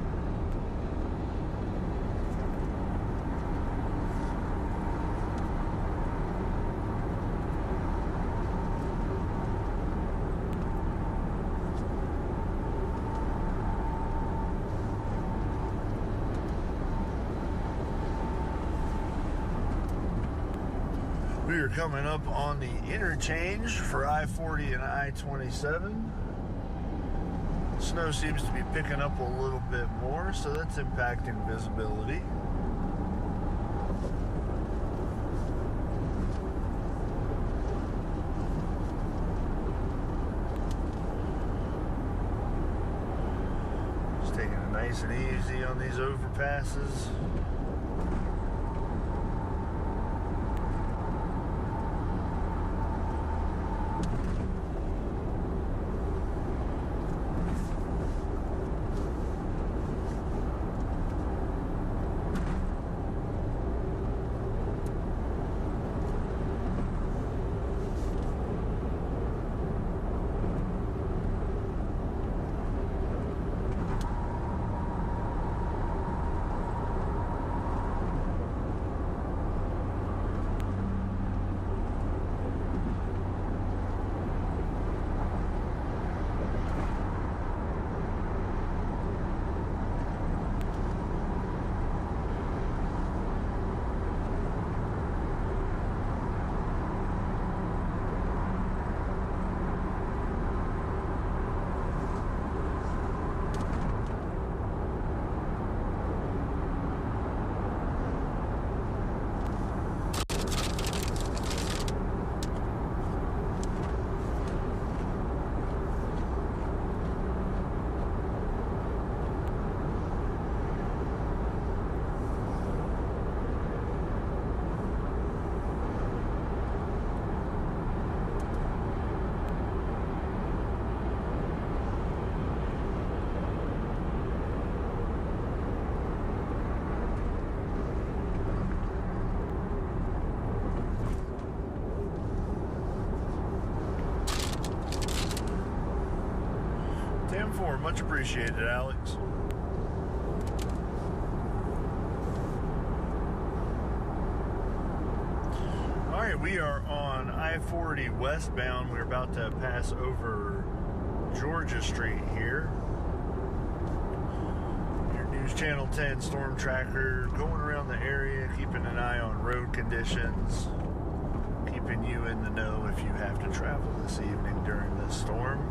We are coming up on the interchange for I-40 and I-27. Snow seems to be picking up a little bit more, so that's impacting visibility. Just taking it nice and easy on these overpasses. Much appreciated, Alex. All right, we are on I-40 westbound. We're about to pass over Georgia Street here. Your News Channel 10 storm tracker going around the area, keeping an eye on road conditions, keeping you in the know if you have to travel this evening during this storm.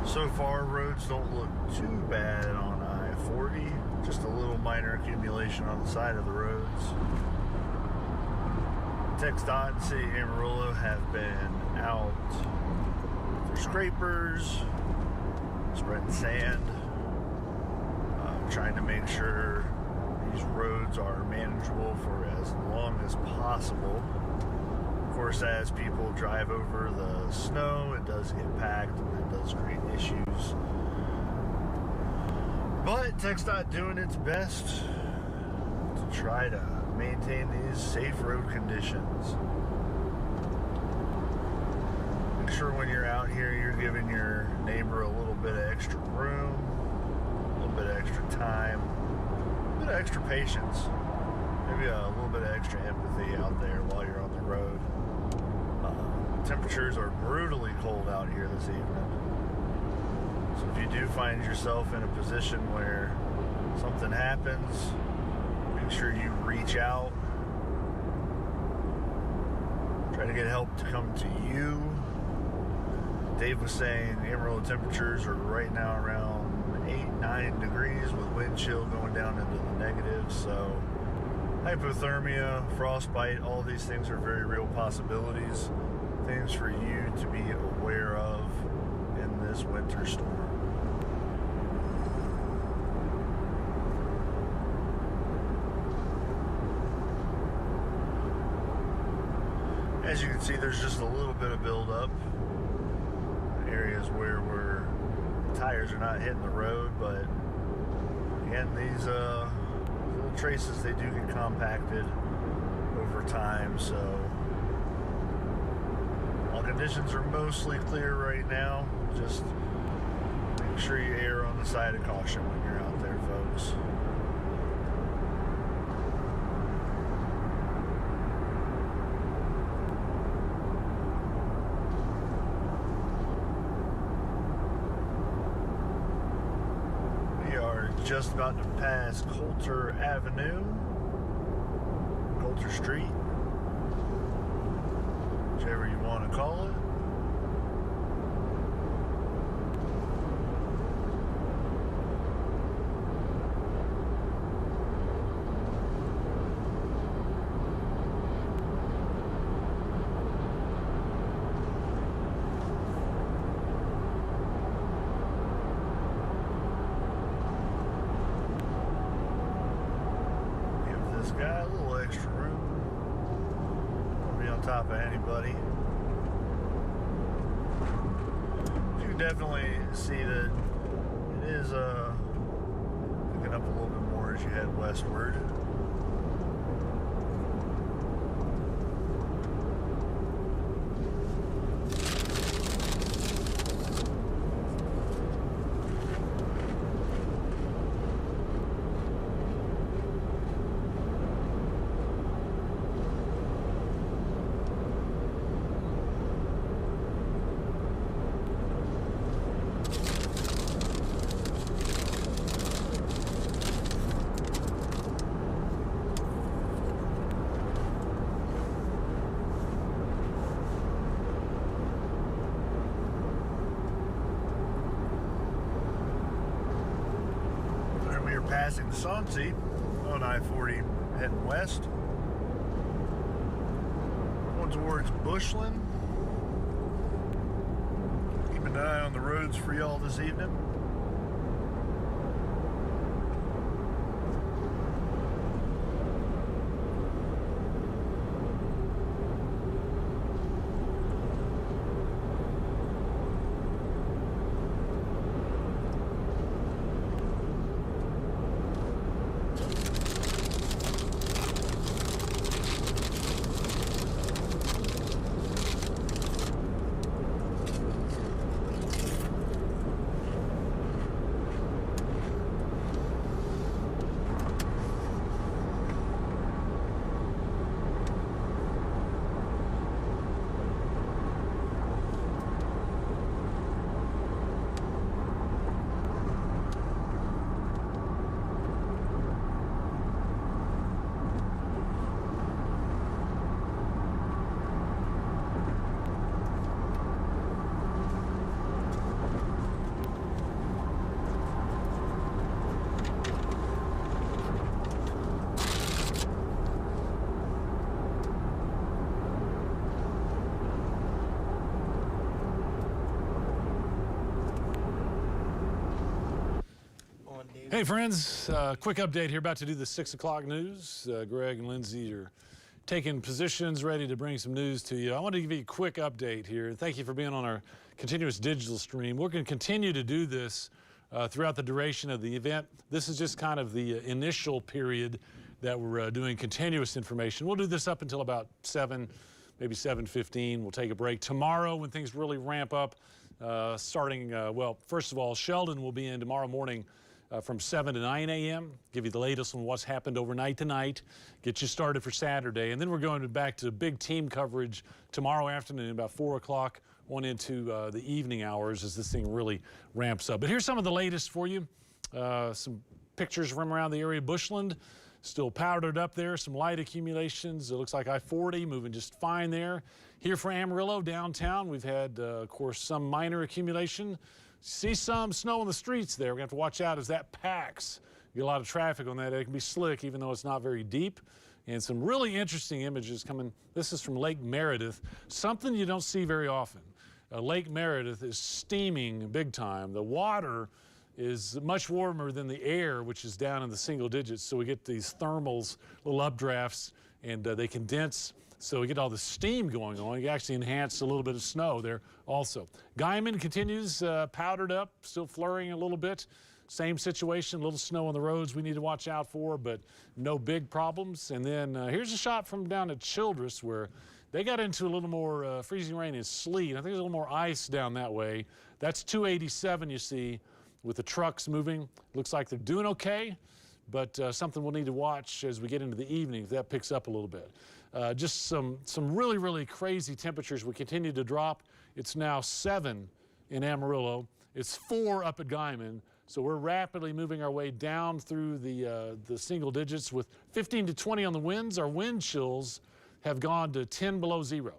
So far, roads don't look too bad on I-40. Just a little minor accumulation on the side of the roads. TxDOT and City of Amarillo have been out with their scrapers, spreading sand, trying to make sure these roads are manageable for as long as possible. Of course, as people drive over the snow, it does get packed and that does create issues. But TxDOT doing its best to try to maintain these safe road conditions. Make sure when you're out here, you're giving your neighbor a little bit of extra room, a little bit of extra time, a bit of extra patience, maybe a little bit of extra empathy out there while you're on the road. Temperatures are brutally cold out here this evening. So if you do find yourself in a position where something happens, make sure you reach out. Try to get help to come to you. Dave was saying Amarillo temperatures are right now around 8-9 degrees with wind chill going down into the negatives. So hypothermia, frostbite, all these things are very real possibilities. Things for you to be aware of in this winter storm. As you can see, there's just a little bit of buildup. Areas where tires are not hitting the road, but again, these little traces, they do get compacted over time, so all conditions are mostly clear right now. Just make sure you err on the side of caution when you're out there, folks. Just about to pass Coulter Avenue, Coulter Street, whichever you want to call it. Got a little extra room. Won't be on top of anybody. You can definitely see that it is picking up a little bit more as you head westward. Passing Soncy on I-40 heading west. Going towards Bushland. Keep an eye on the roads for y'all this evening. Hey friends, quick update here, about to do the 6 o'clock news. Greg and Lindsay are taking positions, ready to bring some news to you. I want to give you a quick update here. Thank you for being on our continuous digital stream. We're going to continue to do this throughout the duration of the event. This is just kind of the initial period that we're doing continuous information. We'll do this up until about 7, maybe 7:15. We'll take a break. Tomorrow, when things really ramp up, starting, well, first of all, Shelden will be in tomorrow morning from 7 to 9 a.m., give you the latest on what's happened overnight tonight, get you started for Saturday. And then we're going back to big team coverage tomorrow afternoon, about 4 o'clock on into the evening hours as this thing really ramps up. But here's some of the latest for you. Some pictures from around the area. Bushland, still powdered up there, some light accumulations. It looks like I-40 moving just fine there. Here for Amarillo, downtown, we've had, of course, some minor accumulation. See some snow on the streets there. We're going to have to watch out as that packs. You get a lot of traffic on that. It can be slick, even though it's not very deep. And some really interesting images coming. This is from Lake Meredith, something you don't see very often. Lake Meredith is steaming big time. The water is much warmer than the air, which is down in the single digits. So we get these thermals, little updrafts, and they condense. So we get all the steam going on. You actually enhance a little bit of snow there also. Guyman continues powdered up, still flurrying a little bit. Same situation, a little snow on the roads we need to watch out for, but no big problems. And then here's a shot from down at Childress where they got into a little more freezing rain and sleet. I think there's a little more ice down that way. That's 287 you see with the trucks moving. Looks like they're doing okay, but something we'll need to watch as we get into the evening if that picks up a little bit. Just some really, really crazy temperatures. We continue to drop. It's now 7 in Amarillo. It's 4 up at Guyman. So we're rapidly moving our way down through the single digits with 15 to 20 on the winds. Our wind chills have gone to 10 below zero.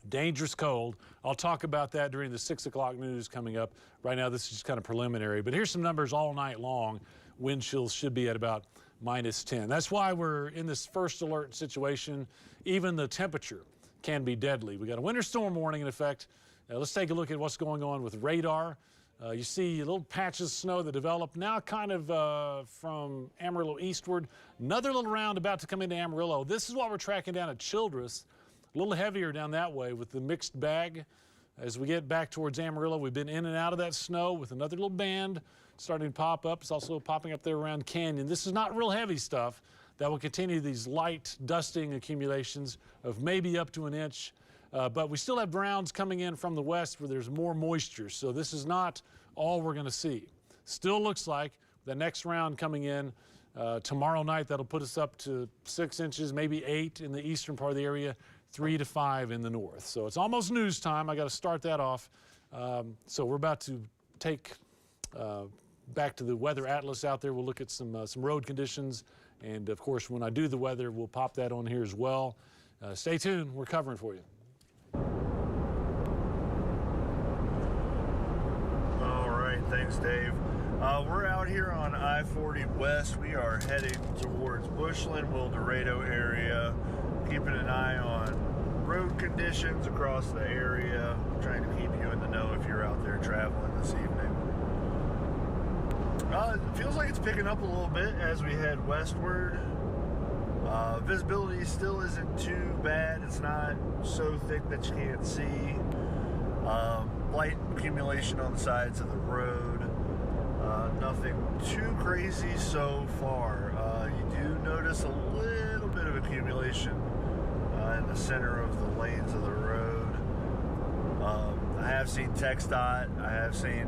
Dangerous cold. I'll talk about that during the 6 o'clock news coming up. Right now, this is just kind of preliminary. But here's some numbers all night long. Wind chills should be at about -10. That's why we're in this first alert situation. Even the temperature can be deadly. We got a winter storm warning in effect. Let's take a look at what's going on with radar. You see little patches of snow that develop now kind of from Amarillo eastward. Another little round about to come into Amarillo. This is what we're tracking down at Childress. A little heavier down that way with the mixed bag. As we get back towards Amarillo, we've been in and out of that snow with another little band starting to pop up. It's also popping up there around Canyon. This is not real heavy stuff. That will continue these light dusting accumulations of maybe up to an inch. But we still have rounds coming in from the west where there's more moisture. So this is not all we're going to see. Still looks like the next round coming in tomorrow night, that'll put us up to 6 inches, maybe 8 in the eastern part of the area, 3 to 5 in the north. So it's almost news time. I got to start that off. So we're about to take back to the weather atlas out there. We'll look at some road conditions. And of course, when I do the weather, we'll pop that on here as well. Stay tuned. We're covering for you. All right, thanks, Dave. We're out here on I-40 West. We are heading towards Bushland, Wildorado area, keeping an eye on road conditions across the area, trying to keep you in the know if you're out there traveling this evening. It feels like it's picking up a little bit as we head westward. Visibility still isn't too bad. It's not so thick that you can't see. Light accumulation on the sides of the road. Nothing too crazy so far. You do notice a little bit of accumulation in the center of the lanes of the road. I have seen TxDOT. I have seen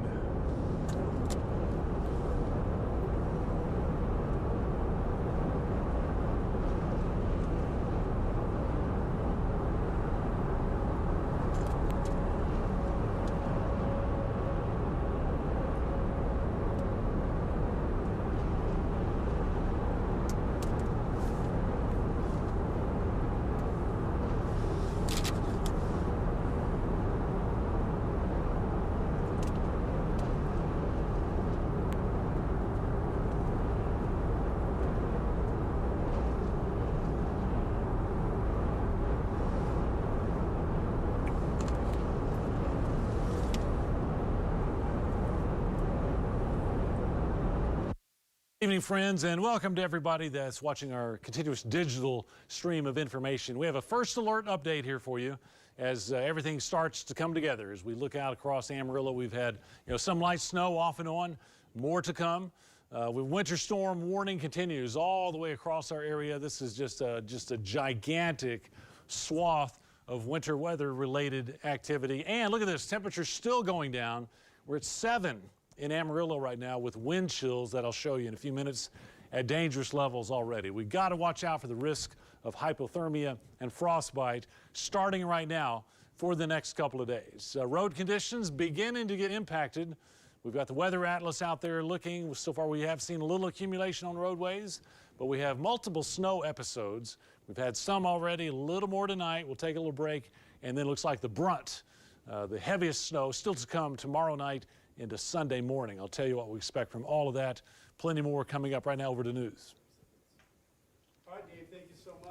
Good evening, friends, and welcome to everybody that's watching our continuous digital stream of information. We have a first alert update here for you. as everything starts to come together. As we look out across Amarillo, we've had some light snow off and on, more to come. Winter storm warning continues all the way across our area. This is just a gigantic swath of winter weather related activity. And look at this, temperatures still going down. We're at 7 in Amarillo right now with wind chills that I'll show you in a few minutes at dangerous levels already. We've got to watch out for the risk of hypothermia and frostbite starting right now for the next couple of days. Road conditions beginning to get impacted. We've got the weather atlas out there looking. So far we have seen a little accumulation on roadways, but we have multiple snow episodes. We've had some already, a little more tonight. We'll take a little break, and then it looks like the brunt, the heaviest snow still to come tomorrow night into Sunday morning. I'll tell you what we expect from all of that. Plenty more coming up right now. Over to news. All right, Dave, thank you so much.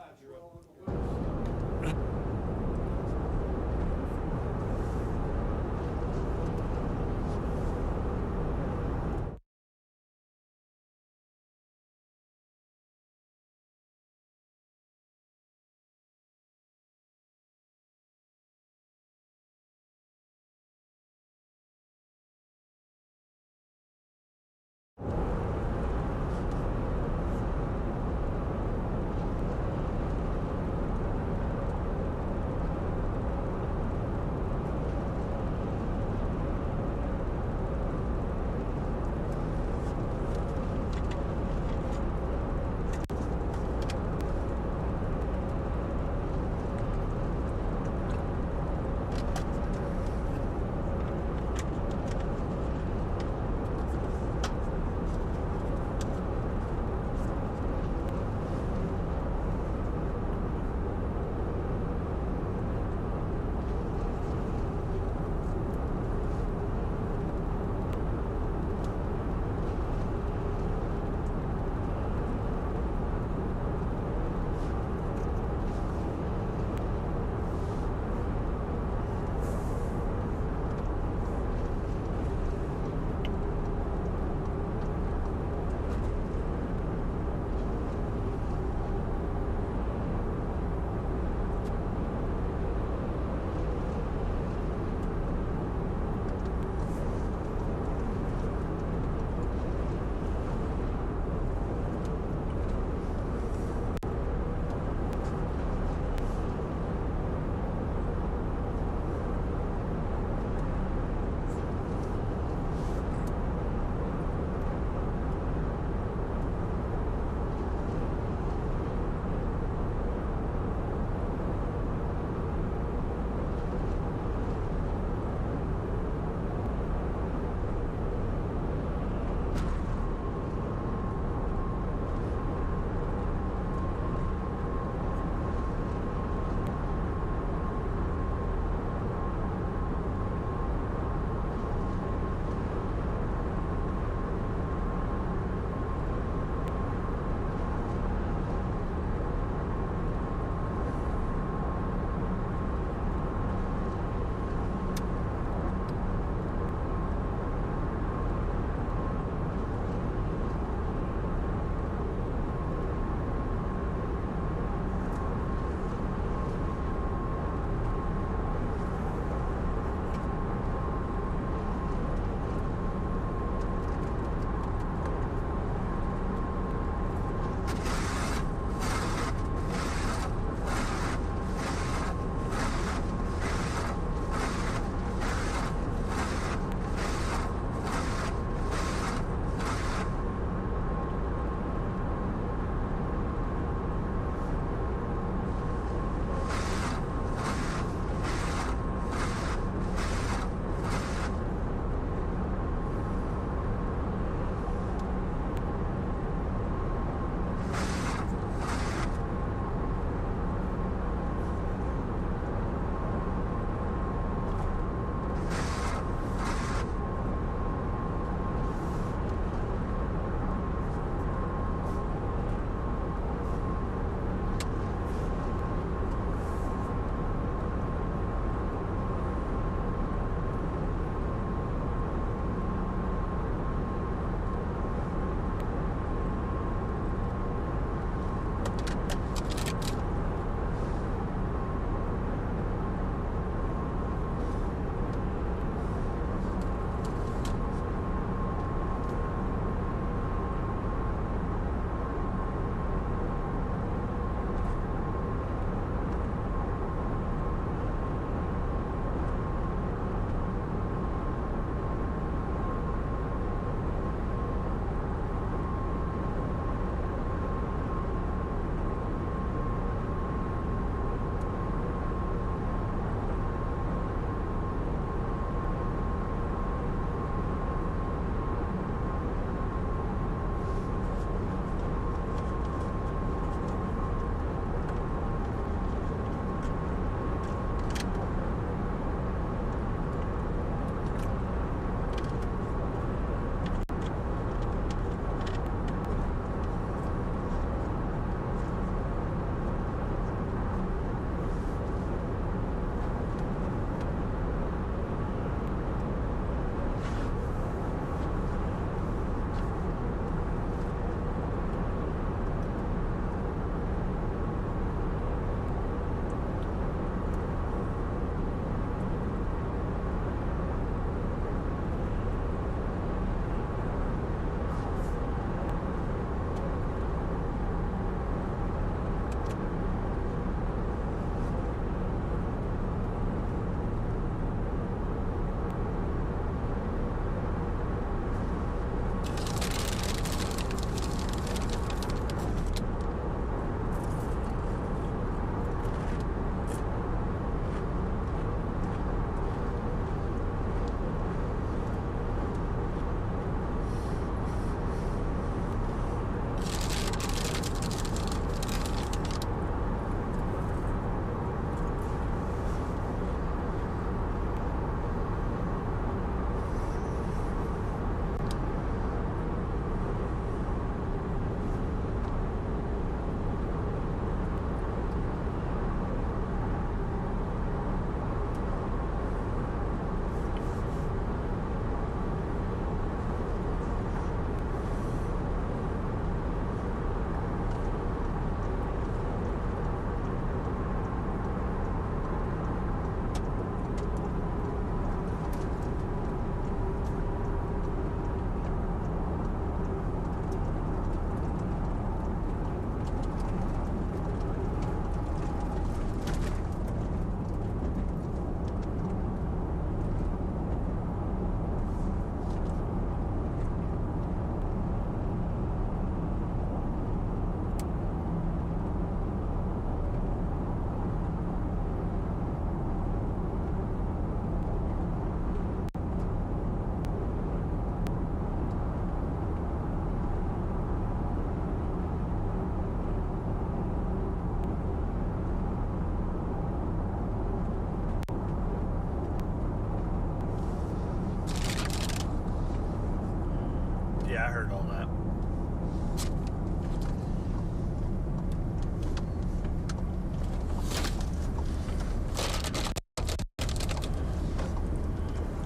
heard all that.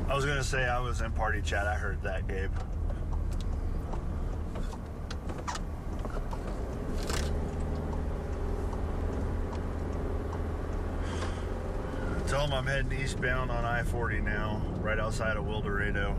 I was gonna say I was in party chat. I heard that, Gabe. Tell them I'm heading eastbound on I-40 now, right outside of Wildorado.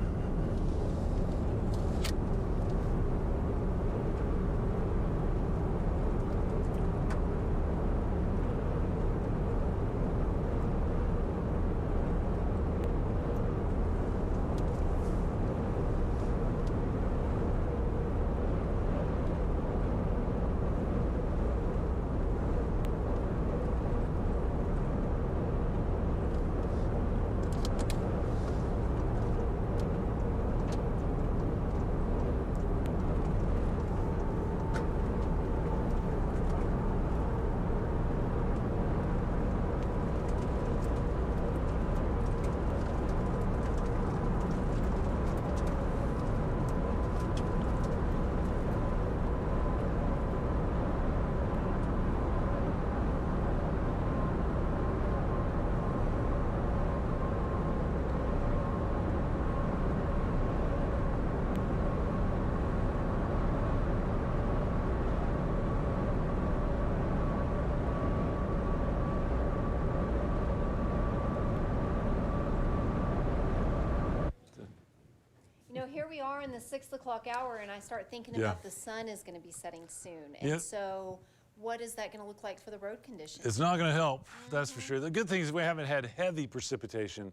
You know, here we are in the 6 o'clock hour, and I start thinking Yeah. about the sun is going to be setting soon. And Yep. so what is that going to look like for the road conditions? It's not going to help, that's for sure. The good thing is we haven't had heavy precipitation,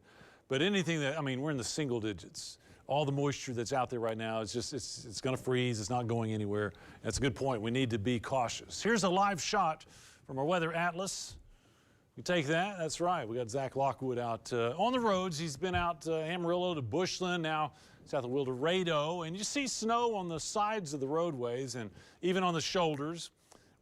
but anything that, I mean, we're in the single digits. All the moisture that's out there right now is just, it's going to freeze. It's not going anywhere. That's a good point. We need to be cautious. Here's a live shot from our weather atlas. You take that, that's right. We got Zach Lockwood out on the roads. He's been out Amarillo to Bushland, now south of Wildorado, and you see snow on the sides of the roadways and even on the shoulders.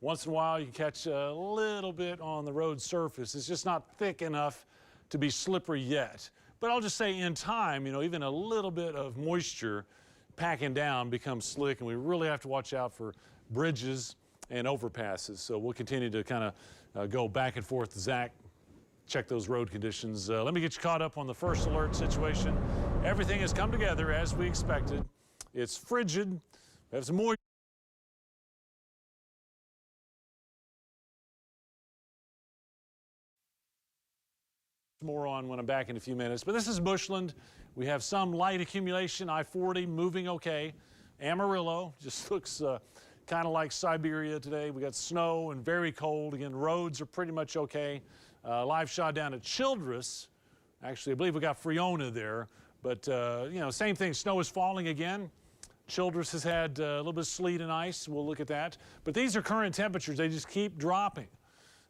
Once in a while you catch a little bit on the road surface. It's just not thick enough to be slippery yet. But I'll just say in time, you know, even a little bit of moisture packing down becomes slick, and we really have to watch out for bridges and overpasses. So we'll continue to kind of go back and forth. Zach, check those road conditions. Let me get you caught up on the first alert situation. Everything has come together as we expected. It's frigid. We have some more. More on when I'm back in a few minutes. But this is Bushland. We have some light accumulation. I-40 moving okay. Amarillo just looks kind of like Siberia today. We got snow and very cold. Again, roads are pretty much okay. Live shot down at Childress. Actually, I believe we got Friona there. But, you know, same thing. Snow is falling again. Childress has had a little bit of sleet and ice. We'll look at that. But these are current temperatures. They just keep dropping.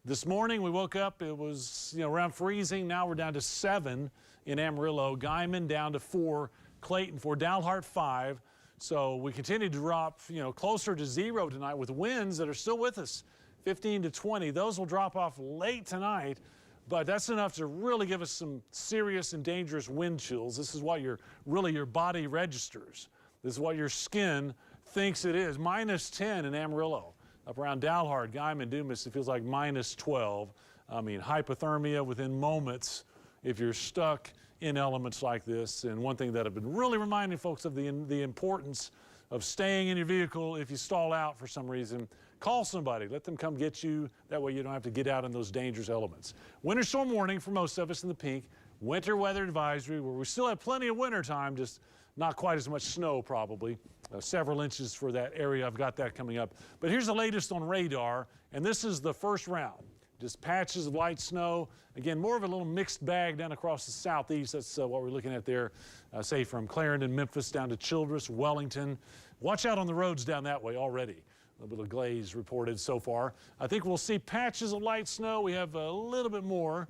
This morning we woke up, it was, you know, around freezing. Now we're down to 7 in Amarillo. Guyman down to 4, Clayton 4, Dalhart 5. So we continue to drop, you know, closer to 0 tonight with winds that are still with us, 15 to 20. Those will drop off late tonight, but that's enough to really give us some serious and dangerous wind chills. This is what your body registers. This is what your skin thinks it is. Minus 10 in Amarillo. Up around Dalhart, Guyman, Dumas, it feels like minus 12. I mean, hypothermia within moments if you're stuck in elements like this. And one thing that I've been really reminding folks of the importance of staying in your vehicle if you stall out for some reason. Call somebody. Let them come get you. That way you don't have to get out in those dangerous elements. Winter storm warning for most of us in the pink. Winter weather advisory where we still have plenty of winter time, just not quite as much snow probably. Several inches for that area. I've got that coming up. But here's the latest on radar, and this is the first round. Just patches of light snow. Again, more of a little mixed bag down across the southeast. That's what we're looking at there, say from Clarendon, Memphis, down to Childress, Wellington. Watch out on the roads down that way already. A little bit of glaze reported so far. I think we'll see patches of light snow. We have a little bit more.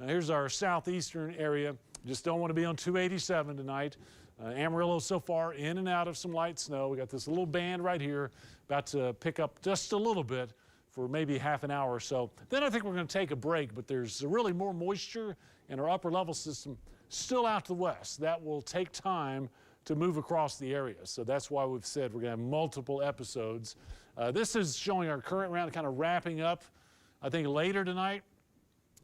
Here's our southeastern area. Just don't want to be on 287 tonight. Amarillo so far in and out of some light snow. We got this little band right here about to pick up just a little bit for maybe half an hour or so. Then I think we're going to take a break, but there's really more moisture in our upper level system still out to the west. That will take time to move across the area. So that's why we've said we're going to have multiple episodes. This is showing our current round kind of wrapping up, I think, later tonight.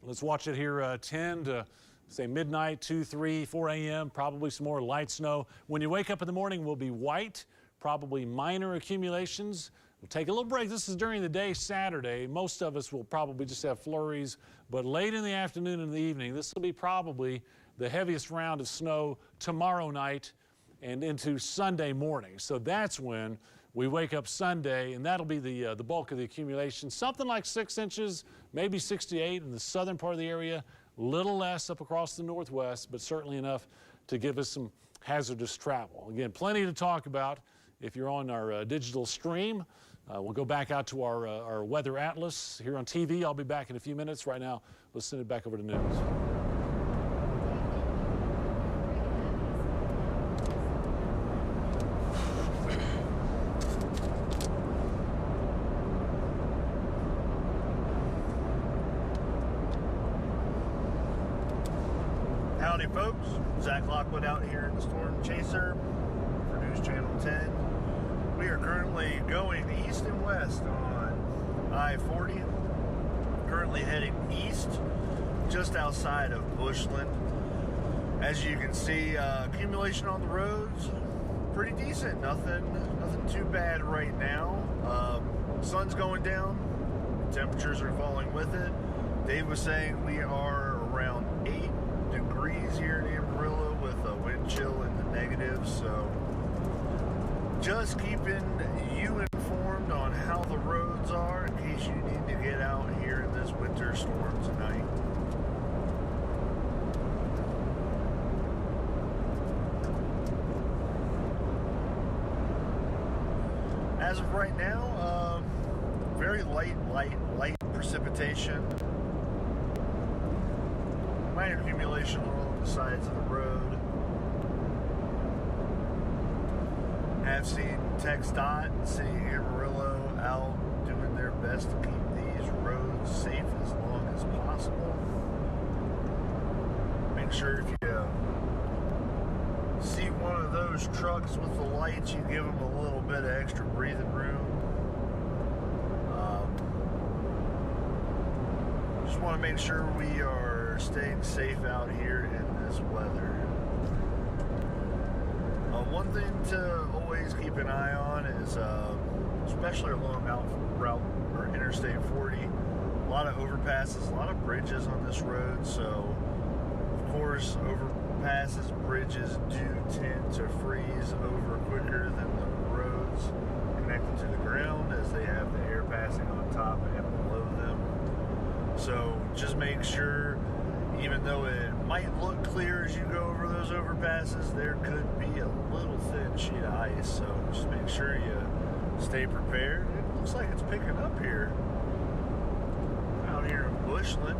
Let's watch it here 10 to, say, midnight, 2, 3, 4 a.m., probably some more light snow. When you wake up in the morning, will be white, probably minor accumulations. We'll take a little break. This is during the day Saturday. Most of us will probably just have flurries, but late in the afternoon and the evening, this will be probably the heaviest round of snow tomorrow night and into Sunday morning. So that's when we wake up Sunday, and that'll be the bulk of the accumulation. Something like 6 inches, maybe 6 to 8 in the southern part of the area, little less up across the northwest, but certainly enough to give us some hazardous travel. Again, plenty to talk about if you're on our digital stream. We'll go back out to our weather atlas here on TV. I'll be back in a few minutes. Right now, let's send it back over to news. Howdy folks, Zach Lockwood out here in the Storm Chaser for News Channel 10. We are currently going east and west on I-40, currently heading east just outside of Bushland. As you can see, accumulation on the roads, pretty decent, nothing too bad right now. Sun's going down, temperatures are falling with it. Dave was saying we are around 8 degrees here in Amarillo with a wind chill in the negatives, so just keeping you informed on how the roads are in case you need to get out here in this winter storm tonight. As of right now, very light precipitation. Minor accumulation along the sides of the road. Have seen TxDOT and City of Amarillo out doing their best to keep these roads safe as long as possible. Make sure if you see one of those trucks with the lights, you give them a little bit of extra breathing room. Just want to make sure we are staying safe out here in this weather. One thing to always keep an eye on is, especially along route or Interstate 40, a lot of overpasses, a lot of bridges on this road. So, of course, overpasses, bridges do tend to freeze over quicker than the roads connected to the ground, as they have the air passing on top and below them. So just make sure, even though it might look clear as you go over those overpasses, there could be a little thin sheet of ice. So just make sure you stay prepared. It looks like it's picking up here, out here in Bushland.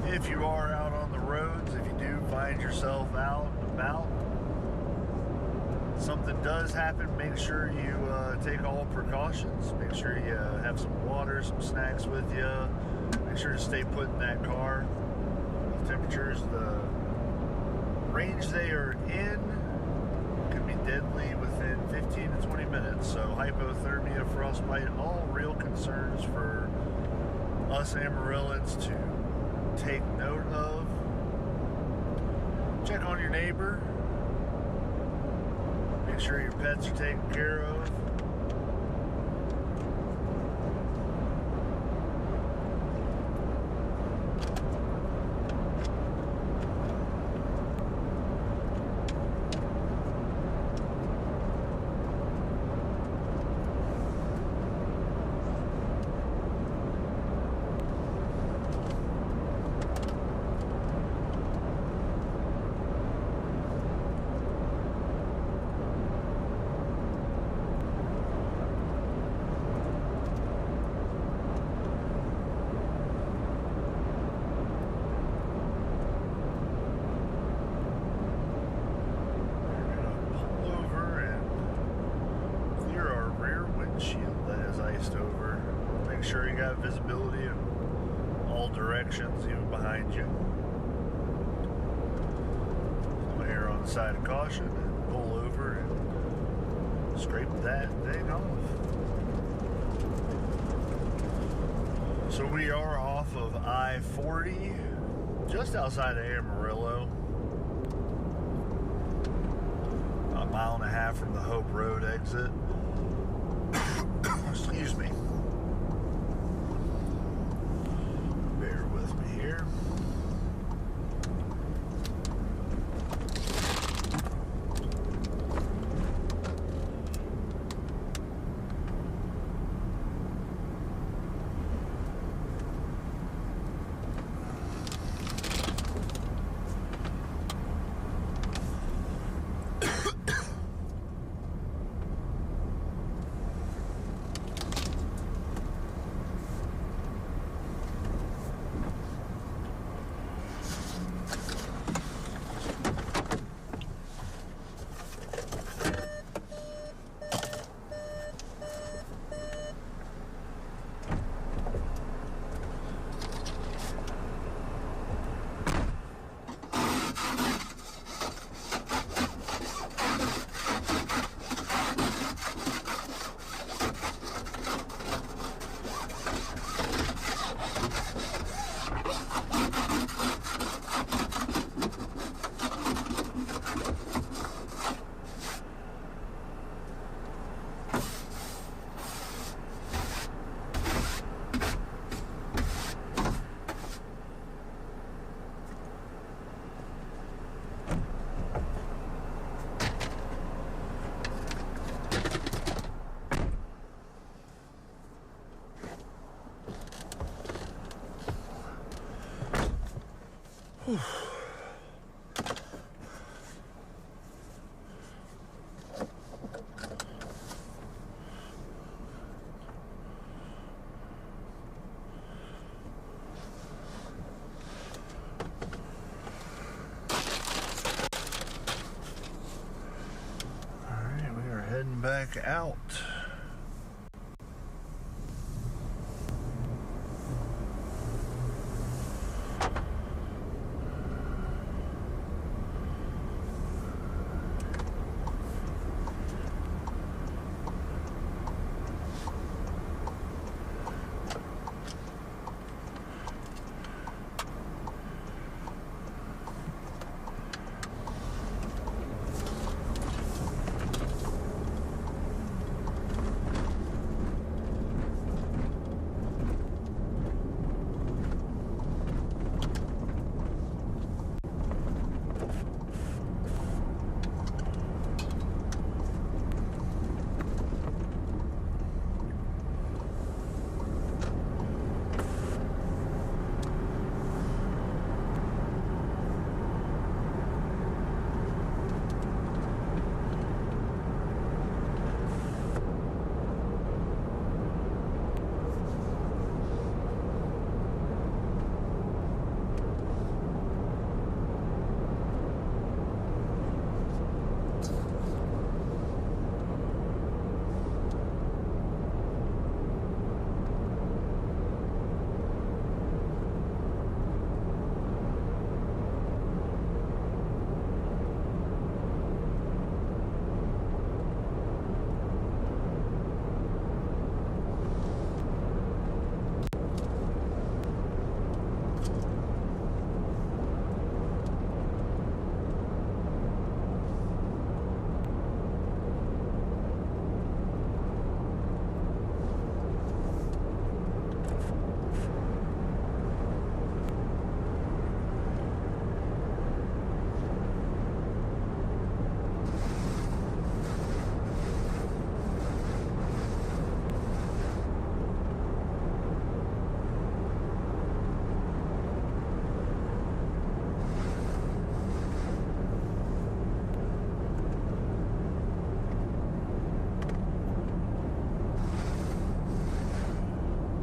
If you are out on the roads, if you do find yourself out and about, something does happen, make sure you take all precautions. Make sure you have some water, some snacks with you. Make sure to stay put in that car. The temperatures, the range they are in can be deadly within 15 to 20 minutes. So hypothermia, frostbite, all real concerns for us Amarillans to take note of. Check on your neighbor. Make sure your pets are taken care of. sure you got visibility in all directions, even behind you. So here on the side of caution and pull over and scrape that thing off. So we are off of I-40, just outside of Amarillo. A mile and a half from the Hope Road exit. Excuse me. Bear with me here. Heading back out.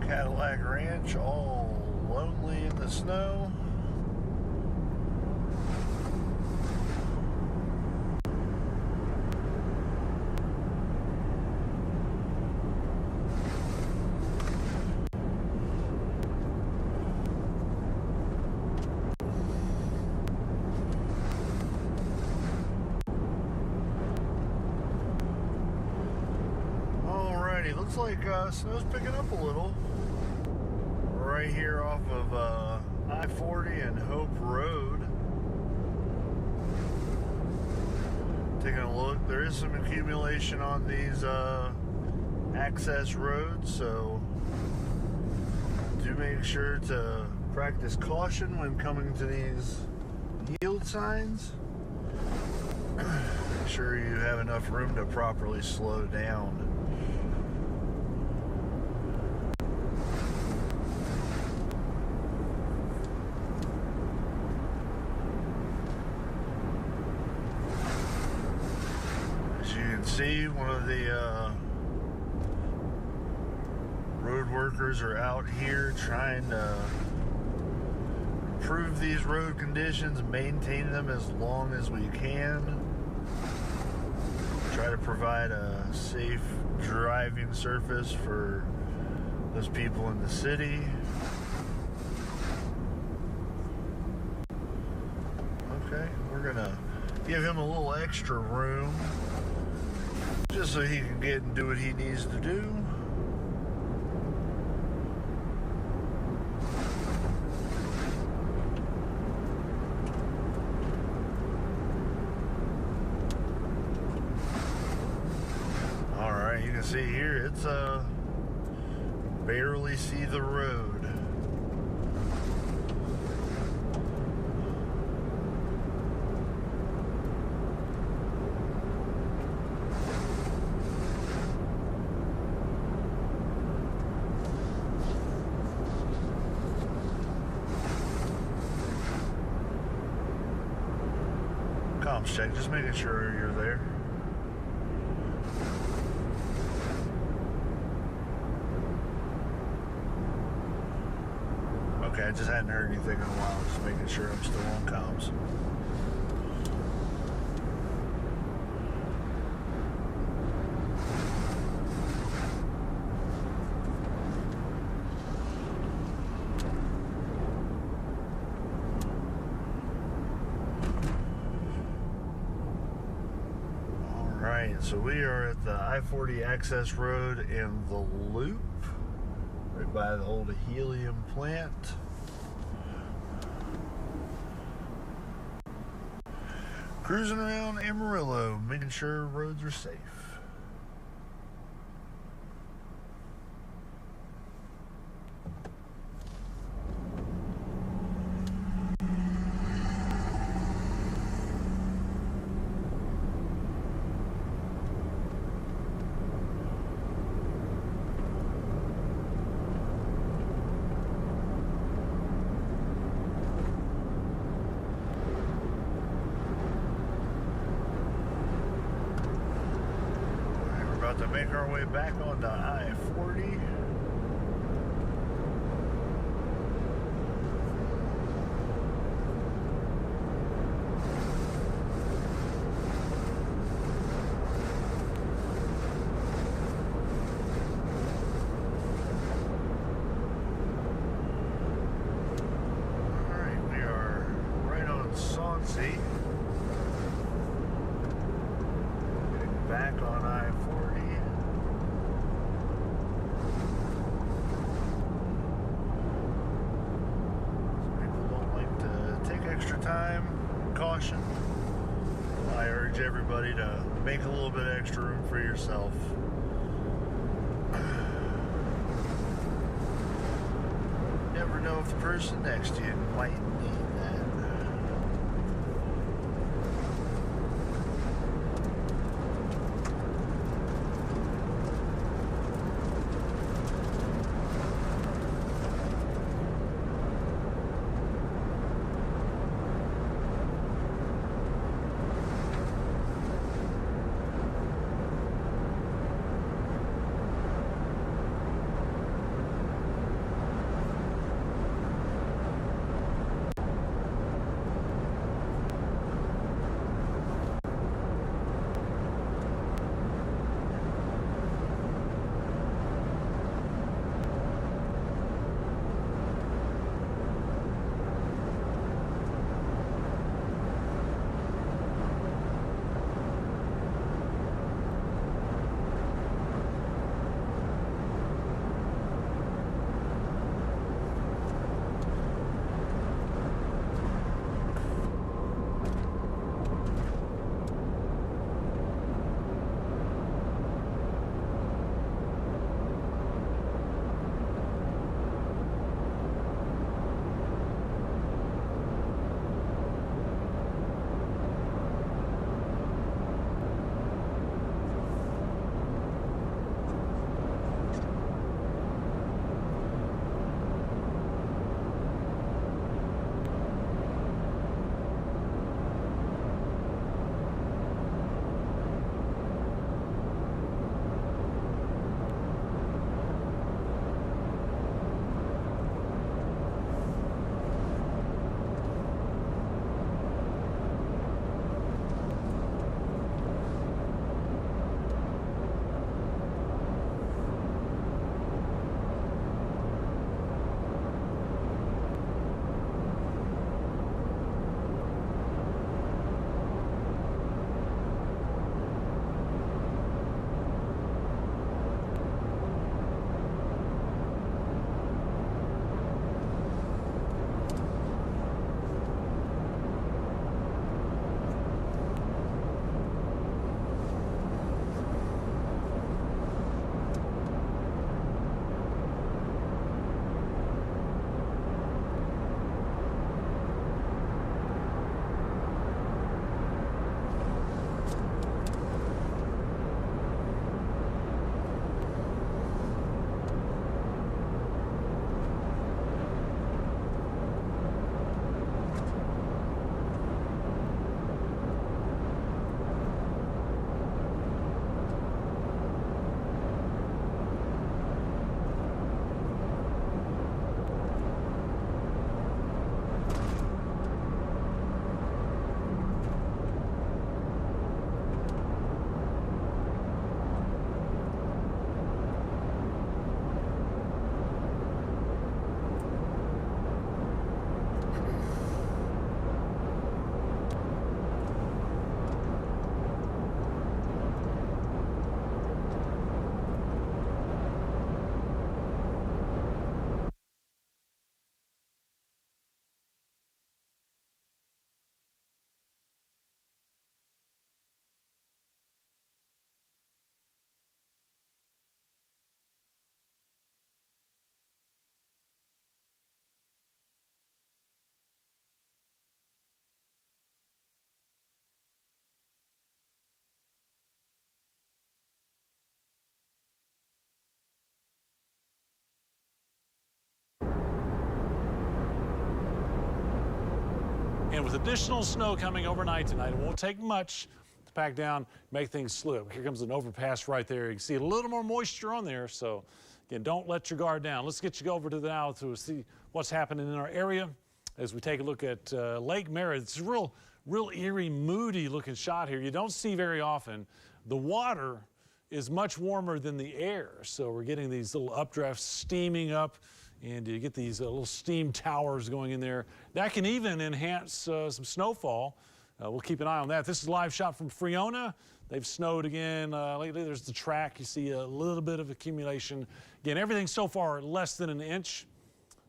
Cadillac Ranch, all lonely in the snow. Alrighty, looks like snow's picking up a little. Right here off of I-40 and Hope Road. Taking a look, there is some accumulation on these access roads, so do make sure to practice caution when coming to these yield signs. Make sure you have enough room to properly slow down. As you can see, one of the road workers are out here trying to improve these road conditions, maintain them as long as we can. Try to provide a safe driving surface for those people in the city. Okay, we're gonna give him a little extra room just so he can get and do what he needs to do. You can see here, it's barely see the road. Comms check, just making sure you're there. Okay, I just hadn't heard anything in a while, just making sure I'm still on comms. Alright, so we are at the I-40 access road in the Loop, right by the old helium plant. Cruising around Amarillo, making sure roads are safe. To make our way back onto I-40. Alright, we are right on Sauncey. Getting back on I-40. Extra time, caution. I urge everybody to make a little bit extra room for yourself. Never know if the person next to you might need that. And with additional snow coming overnight tonight, it won't take much to pack down, make things slip. Here comes an overpass right there. You can see a little more moisture on there, so again, don't let your guard down. Let's get you over to the now to see what's happening in our area as we take a look at Lake Merritt. It's a real eerie, moody looking shot here. You don't see very often. The water is much warmer than the air, so we're getting these little updrafts steaming up, and you get these little steam towers going in there. That can even enhance some snowfall. We'll keep an eye on that. This is a live shot from Friona. They've snowed again lately. There's the track. You see a little bit of accumulation. Again, everything so far less than an inch,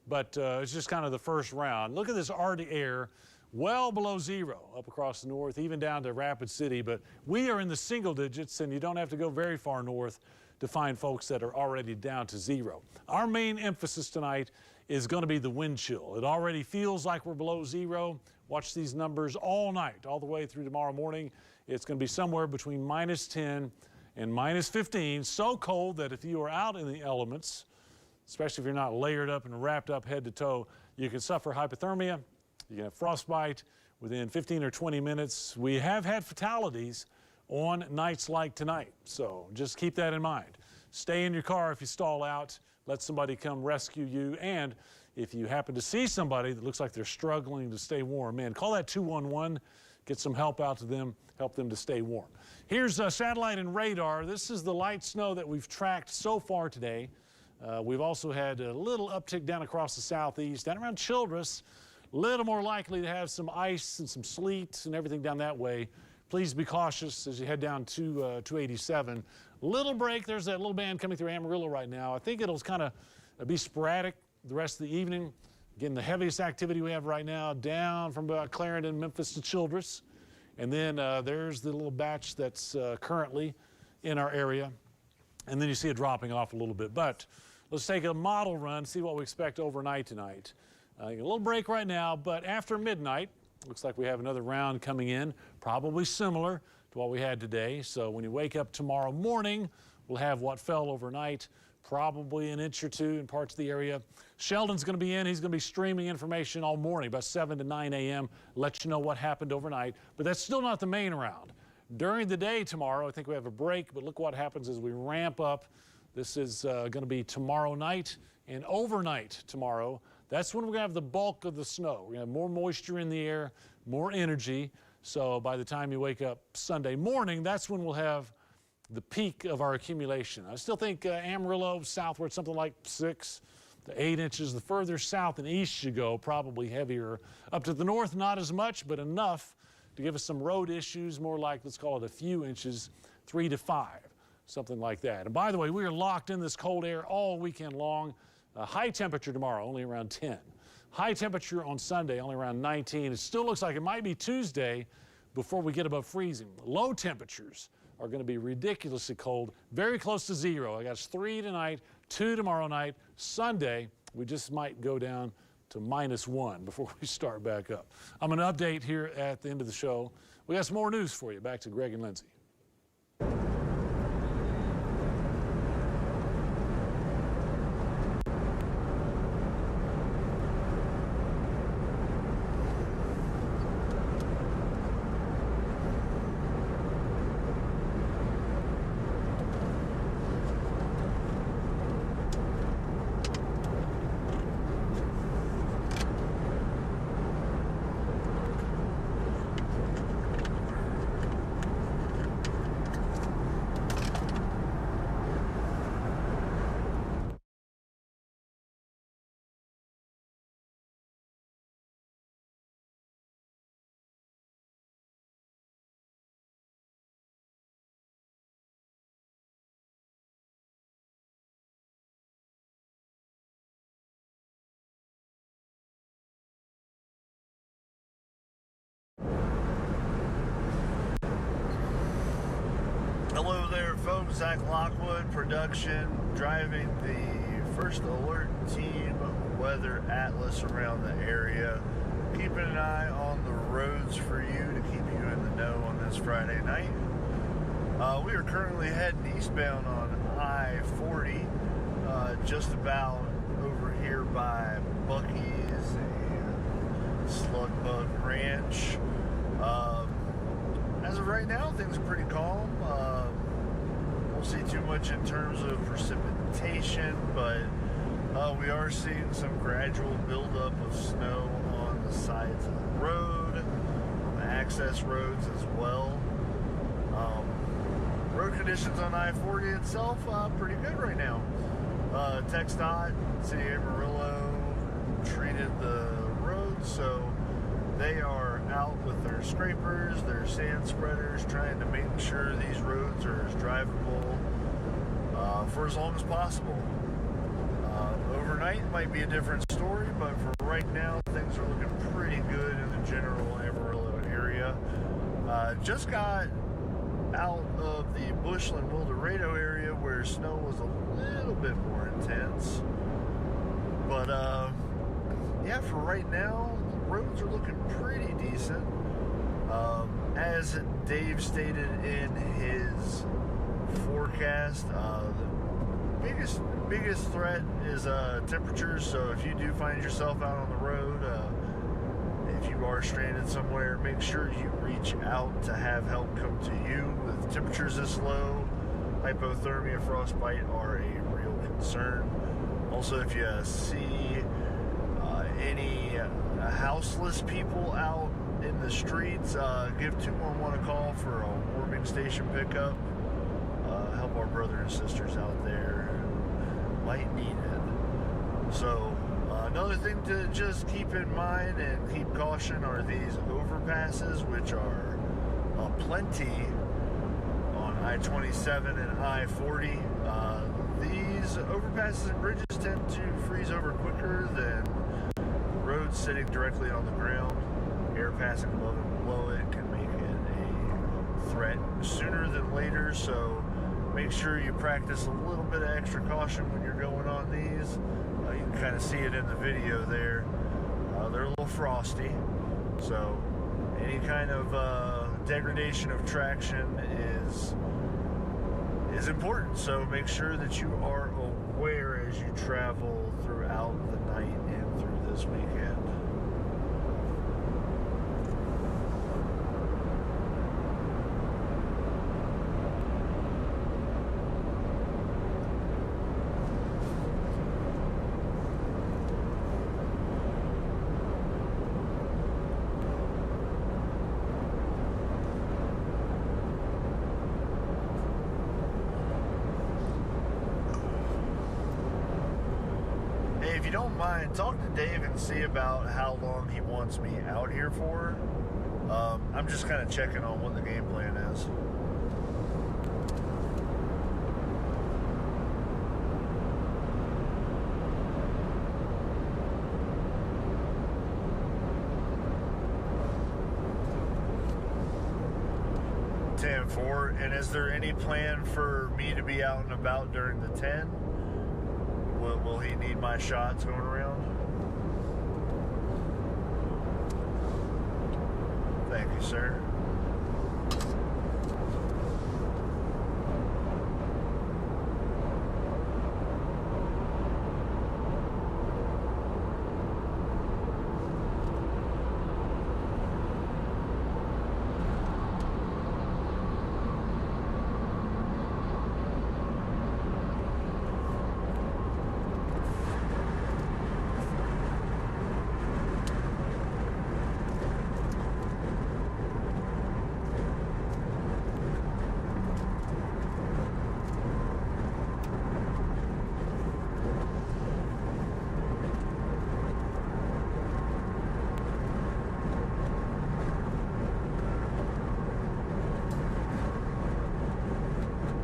but it's just kind of the first round. Look at this Arctic air, well below zero up across the north, even down to Rapid City. But we are in the single digits, and you don't have to go very far north to find folks that are already down to zero. Our main emphasis tonight is going to be the wind chill. It already feels like we're below zero. Watch these numbers all night, all the way through tomorrow morning. It's going to be somewhere between -10 and -15, so cold that if you are out in the elements, especially if you're not layered up and wrapped up head to toe, you can suffer hypothermia. You can have frostbite within 15 or 20 minutes. We have had fatalities on nights like tonight, so just keep that in mind. Stay in your car if you stall out. Let somebody come rescue you. And if you happen to see somebody that looks like they're struggling to stay warm, man, call that 211. Get some help out to them, help them to stay warm. Here's satellite and radar. This is the light snow that we've tracked so far today. We've also had a little uptick down across the southeast, down around Childress. A little more likely to have some ice and some sleet and everything down that way. Please be cautious as you head down to 287. Little break. There's that little band coming through Amarillo right now. I think it'll kind of be sporadic the rest of the evening. Again, the heaviest activity we have right now down from about Clarendon, Memphis to Childress. And then there's the little batch that's currently in our area. And then you see it dropping off a little bit. But let's take a model run, see what we expect overnight tonight. A little break right now, but after midnight, looks like we have another round coming in, probably similar to what we had today. So when you wake up tomorrow morning, we'll have what fell overnight, probably an inch or two in parts of the area. Shelden's going to be in. He's going to be streaming information all morning, about 7 to 9 a.m., let you know what happened overnight. But that's still not the main round. During the day tomorrow, I think we have a break, but look what happens as we ramp up. This is going to be tomorrow night and overnight tomorrow. That's when we're going to have the bulk of the snow. We're going to have more moisture in the air, more energy. So by the time you wake up Sunday morning, that's when we'll have the peak of our accumulation. I still think Amarillo, southward, something like 6 to 8 inches. The further south and east you go, probably heavier. Up to the north, not as much, but enough to give us some road issues, more like, let's call it a few inches, 3 to 5, something like that. And by the way, we are locked in this cold air all weekend long. High temperature tomorrow, only around 10. High temperature on Sunday, only around 19. It still looks like it might be Tuesday before we get above freezing. Low temperatures are going to be ridiculously cold, very close to zero. I got 3 tonight, 2 tomorrow night. Sunday, we just might go down to -1 before we start back up. I'm going to update here at the end of the show. We got some more news for you. Back to Greg and Lindsay. Hello there, folks. Zach Lockwood, production, driving the First Alert Team Weather Atlas around the area. Keeping an eye on the roads for you to keep you in the know on this Friday night. We are currently heading eastbound on I-40, just about over here by Buc-ee's and Slug Ranch. As of right now, things are pretty calm. Won't see too much in terms of precipitation, but we are seeing some gradual buildup of snow on the sides of the road, on the access roads as well. Road conditions on I-40 itself, pretty good right now. TxDOT, City of Amarillo, treated the roads, so they are out with their scrapers, their sand spreaders, trying to make sure these roads are as drivable for as long as possible. Overnight might be a different story, but for right now, things are looking pretty good in the general Amarillo area. Just got out of the Bushland Wildorado area where snow was a little bit more intense. But yeah, for right now, the roads are looking pretty decent. As Dave stated in his forecast, the biggest threat is temperatures. So if you do find yourself out on the road, if you are stranded somewhere, make sure you reach out to have help come to you. With temperatures this low, hypothermia, frostbite are a real concern. Also, if you see any houseless people out in the streets, give 211 a call for a warming station pickup. Help our brothers and sisters out there who might need it. So another thing to just keep in mind and keep caution are these overpasses, which are plenty on I-27 and I-40. These overpasses and bridges tend to freeze over quicker than roads sitting directly on the ground. Air passing above and below it can make it a threat sooner than later, so make sure you practice a little bit of extra caution when you're going on these. You can kind of see it in the video there. They're a little frosty, so any kind of degradation of traction is important. So make sure that you are aware as you travel throughout the night and through this weekend. If you don't mind, talk to Dave and see about how long he wants me out here for. I'm just kind of checking on what the game plan is. (10-4), and is there any plan for me to be out and about during the 10? Will he need my shots going around? Thank you, sir.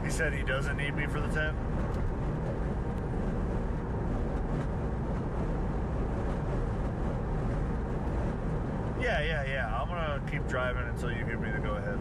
Said he doesn't need me for the 10. Yeah. I'm gonna keep driving until you give me the go ahead.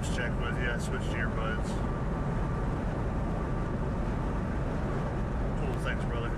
Maps check with you. I switched earbuds. Cool, thanks, brother.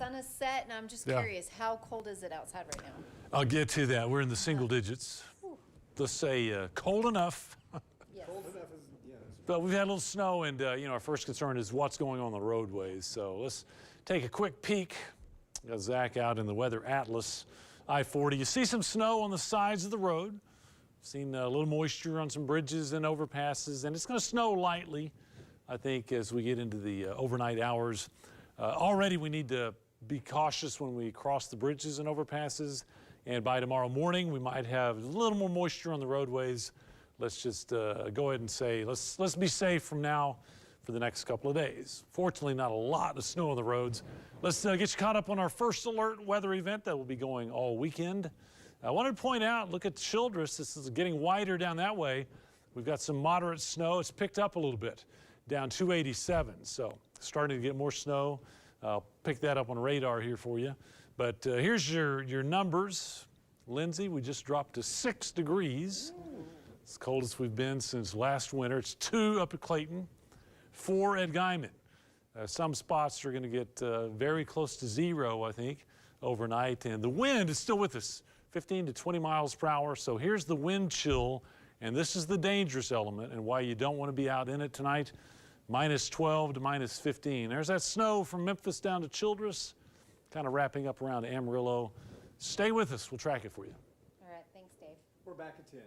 sun has set, and I'm just Yeah. curious, how cold is it outside right now? I'll get to that. We're in the single digits. Let's say cold enough. Yes. Cold enough is, yeah. But we've had a little snow, and you know, our first concern is what's going on the roadways. So let's take a quick peek. Got Zach out in the Weather Atlas I-40. You see some snow on the sides of the road. Seen a little moisture on some bridges and overpasses, and it's going to snow lightly, I think, as we get into the overnight hours. Already we need to be cautious when we cross the bridges and overpasses, and by tomorrow morning we might have a little more moisture on the roadways. Let's just go ahead and say, let's be safe from now for the next couple of days. Fortunately, not a lot of snow on the roads. Let's get you caught up on our first alert weather event that will be going all weekend. I wanted to point out, look at Childress. This is getting wider down that way. We've got some moderate snow. It's picked up a little bit, down 287. So starting to get more snow. I'll pick that up on radar here for you. But here's your numbers. Lindsay, we just dropped to 6 degrees. It's the coldest we've been since last winter. It's 2 up at Clayton, 4 at Guyman. Some spots are going to get very close to 0, I think, overnight. And the wind is still with us, 15 to 20 miles per hour. So here's the wind chill, and this is the dangerous element and why you don't want to be out in it tonight. Minus 12 to minus 15. There's that snow from Memphis down to Childress, kind of wrapping up around Amarillo. Stay with us. We'll track it for you. All right, thanks, Dave. We're back at 10.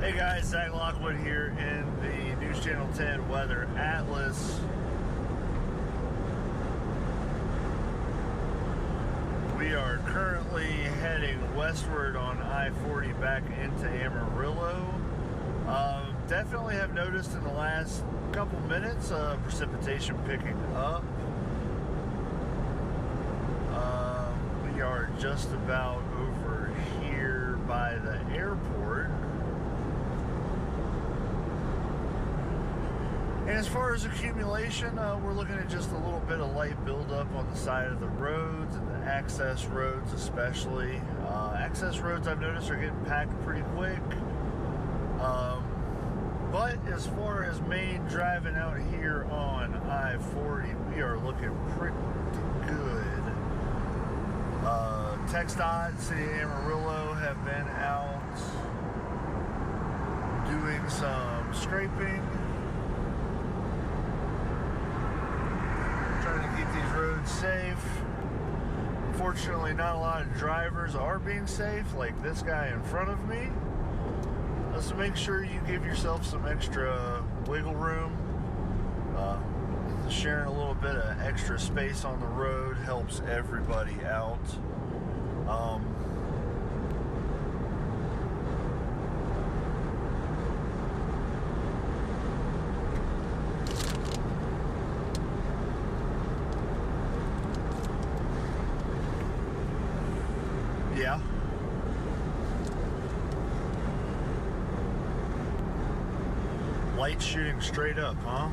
Hey guys, Zach Lockwood here in the News Channel 10 Weather Atlas. We are currently heading westward on I-40 back into Amarillo. Definitely have noticed in the last couple minutes precipitation picking up. We are just about over here by the airport. And as far as accumulation, we're looking at just a little bit of light buildup on the side of the roads and the access roads especially. Access roads I've noticed are getting packed pretty quick. But as far as main driving out here on I-40, we are looking pretty good. TxDOT, City of Amarillo have been out doing some scraping. Trying to keep these roads safe. Unfortunately, not a lot of drivers are being safe, like this guy in front of me. So make sure you give yourself some extra wiggle room. Sharing a little bit of extra space on the road helps everybody out. Yeah. Light shooting straight up, huh?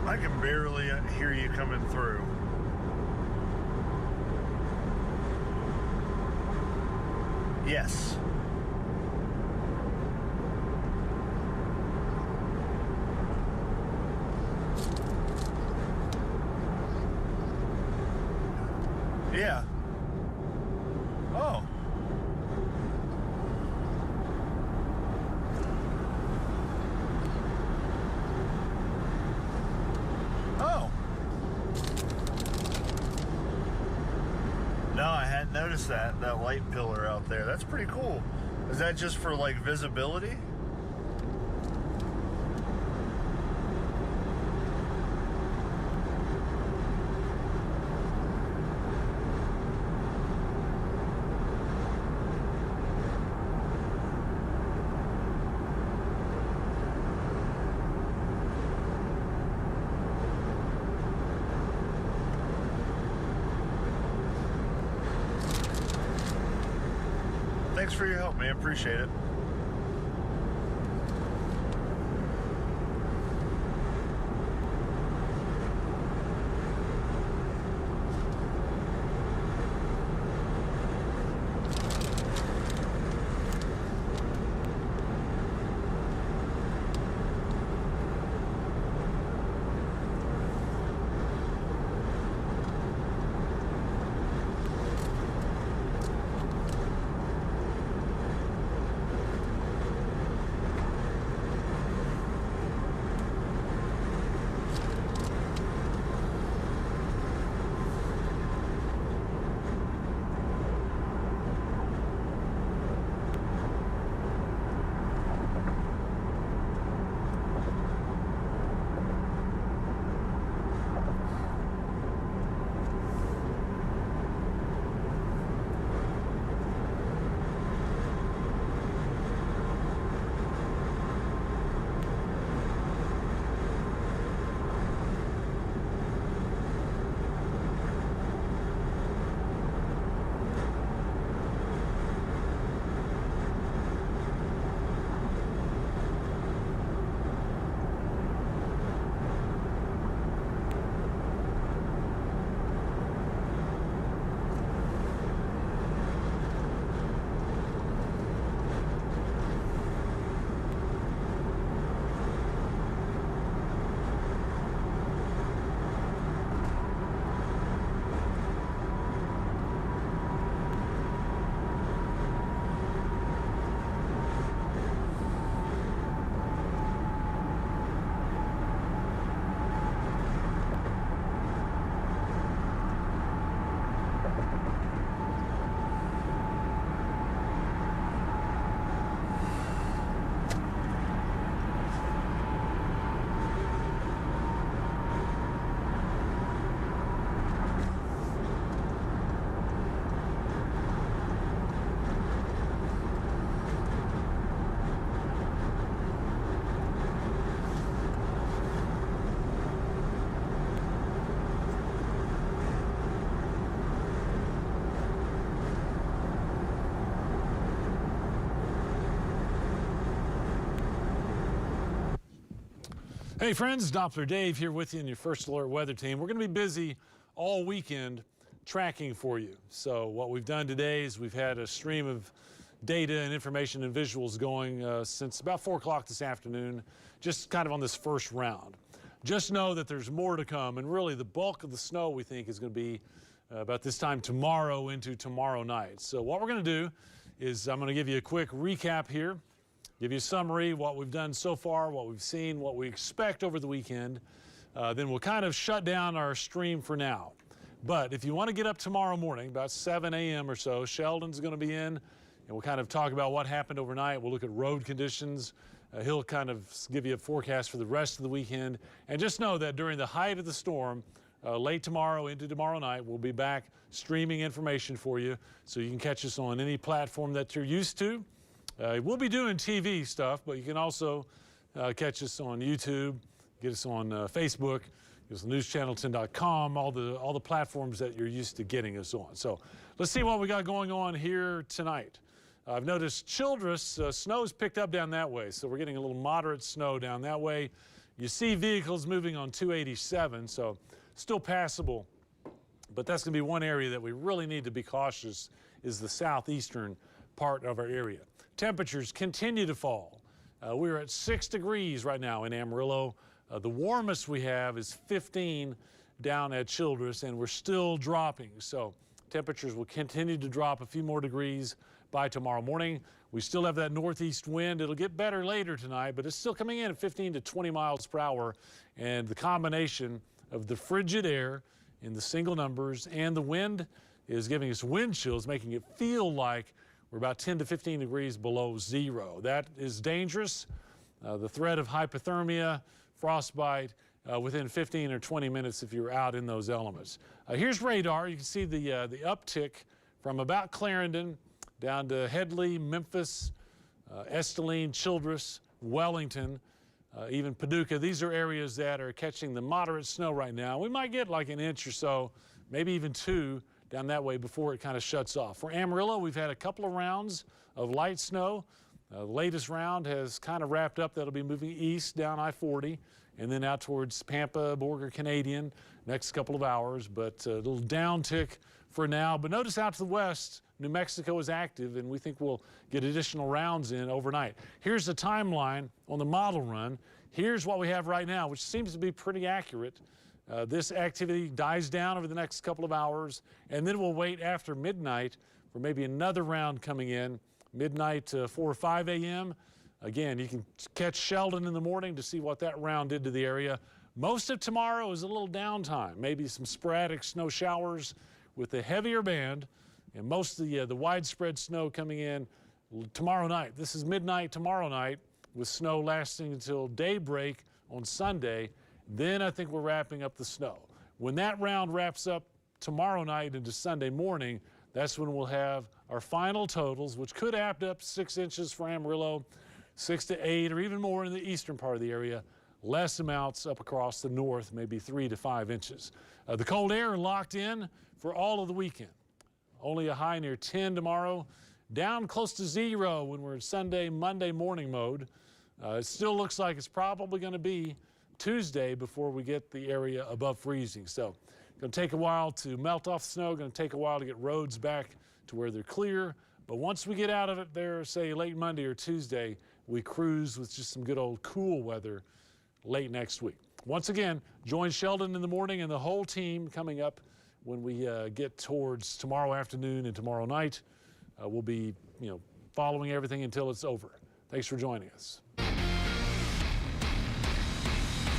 I can barely hear you coming through. Yes. Yeah. Oh. noticed that light pillar out there. That's pretty cool. Is that just for like visibility? Thanks for your help, man. Appreciate it. Hey friends, Doppler Dave here with you in your First Alert Weather Team. We're going to be busy all weekend tracking for you. So what we've done today is we've had a stream of data and information and visuals going since about 4 o'clock this afternoon, just kind of on this first round. Just know that there's more to come, and really the bulk of the snow we think is going to be about this time tomorrow into tomorrow night. So what we're going to do is I'm going to give you a quick recap here. Give you a summary, what we've done so far, what we've seen, what we expect over the weekend. Then we'll kind of shut down our stream for now. But if you want to get up tomorrow morning, about 7 a.m. or so, Shelden's going to be in, and we'll kind of talk about what happened overnight. We'll look at road conditions. He'll kind of give you a forecast for the rest of the weekend. And just know that during the height of the storm, late tomorrow into tomorrow night, we'll be back streaming information for you, so you can catch us on any platform that you're used to. We'll be doing TV stuff, but you can also catch us on YouTube, get us on Facebook, get us on NewsChannel10.com, all the platforms that you're used to getting us on. So let's see what we got going on here tonight. I've noticed Childress, snow's picked up down that way, so we're getting a little moderate snow down that way. You see vehicles moving on 287, so still passable, but that's going to be one area that we really need to be cautious, is the southeastern part of our area. Temperatures continue to fall. We're at 6 degrees right now in Amarillo. The warmest we have is 15 down at Childress, and we're still dropping. So temperatures will continue to drop a few more degrees by tomorrow morning. We still have that northeast wind. It'll get better later tonight, but it's still coming in at 15 to 20 miles per hour. And the combination of the frigid air in the single numbers and the wind is giving us wind chills, making it feel like we're about 10 to 15 degrees below zero. That is dangerous. The threat of hypothermia, frostbite, within 15 or 20 minutes if you're out in those elements. Here's radar. You can see the uptick from about Clarendon down to Headley, Memphis, Esteline, Childress, Wellington, even Paducah. These are areas that are catching the moderate snow right now. We might get like an inch or so, maybe even 2 down that way before it kind of shuts off. For Amarillo, we've had a couple of rounds of light snow. The latest round has kind of wrapped up. That'll be moving east down I-40 and then out towards Pampa, Borger, Canadian next couple of hours, but a little downtick for now. But notice out to the west, New Mexico is active, and we think we'll get additional rounds in overnight. Here's the timeline on the model run. Here's what we have right now, which seems to be pretty accurate. This activity dies down over the next couple of hours, and then we'll wait after midnight for maybe another round coming in, midnight 4 or 5 a.m. Again, you can catch Shelden in the morning to see what that round did to the area. Most of tomorrow is a little downtime, maybe some sporadic snow showers with a heavier band, and most of the widespread snow coming in tomorrow night. This is midnight tomorrow night with snow lasting until daybreak on Sunday. Then I think we're wrapping up the snow. When that round wraps up tomorrow night into Sunday morning, that's when we'll have our final totals, which could add up 6 inches for Amarillo, 6 to 8 or even more in the eastern part of the area. Less amounts up across the north, maybe 3 to 5 inches. The cold air locked in for all of the weekend. Only a high near 10 tomorrow, down close to 0 when we're in Sunday, Monday morning mode. It still looks like it's probably going to be Tuesday before we get the area above freezing. So it's going to take a while to melt off the snow, going to take a while to get roads back to where they're clear. But once we get out of it there, say late Monday or Tuesday, we cruise with just some good old cool weather late next week. Once again, join Shelden in the morning and the whole team coming up when we get towards tomorrow afternoon and tomorrow night. We'll be, following everything until it's over. Thanks for joining us.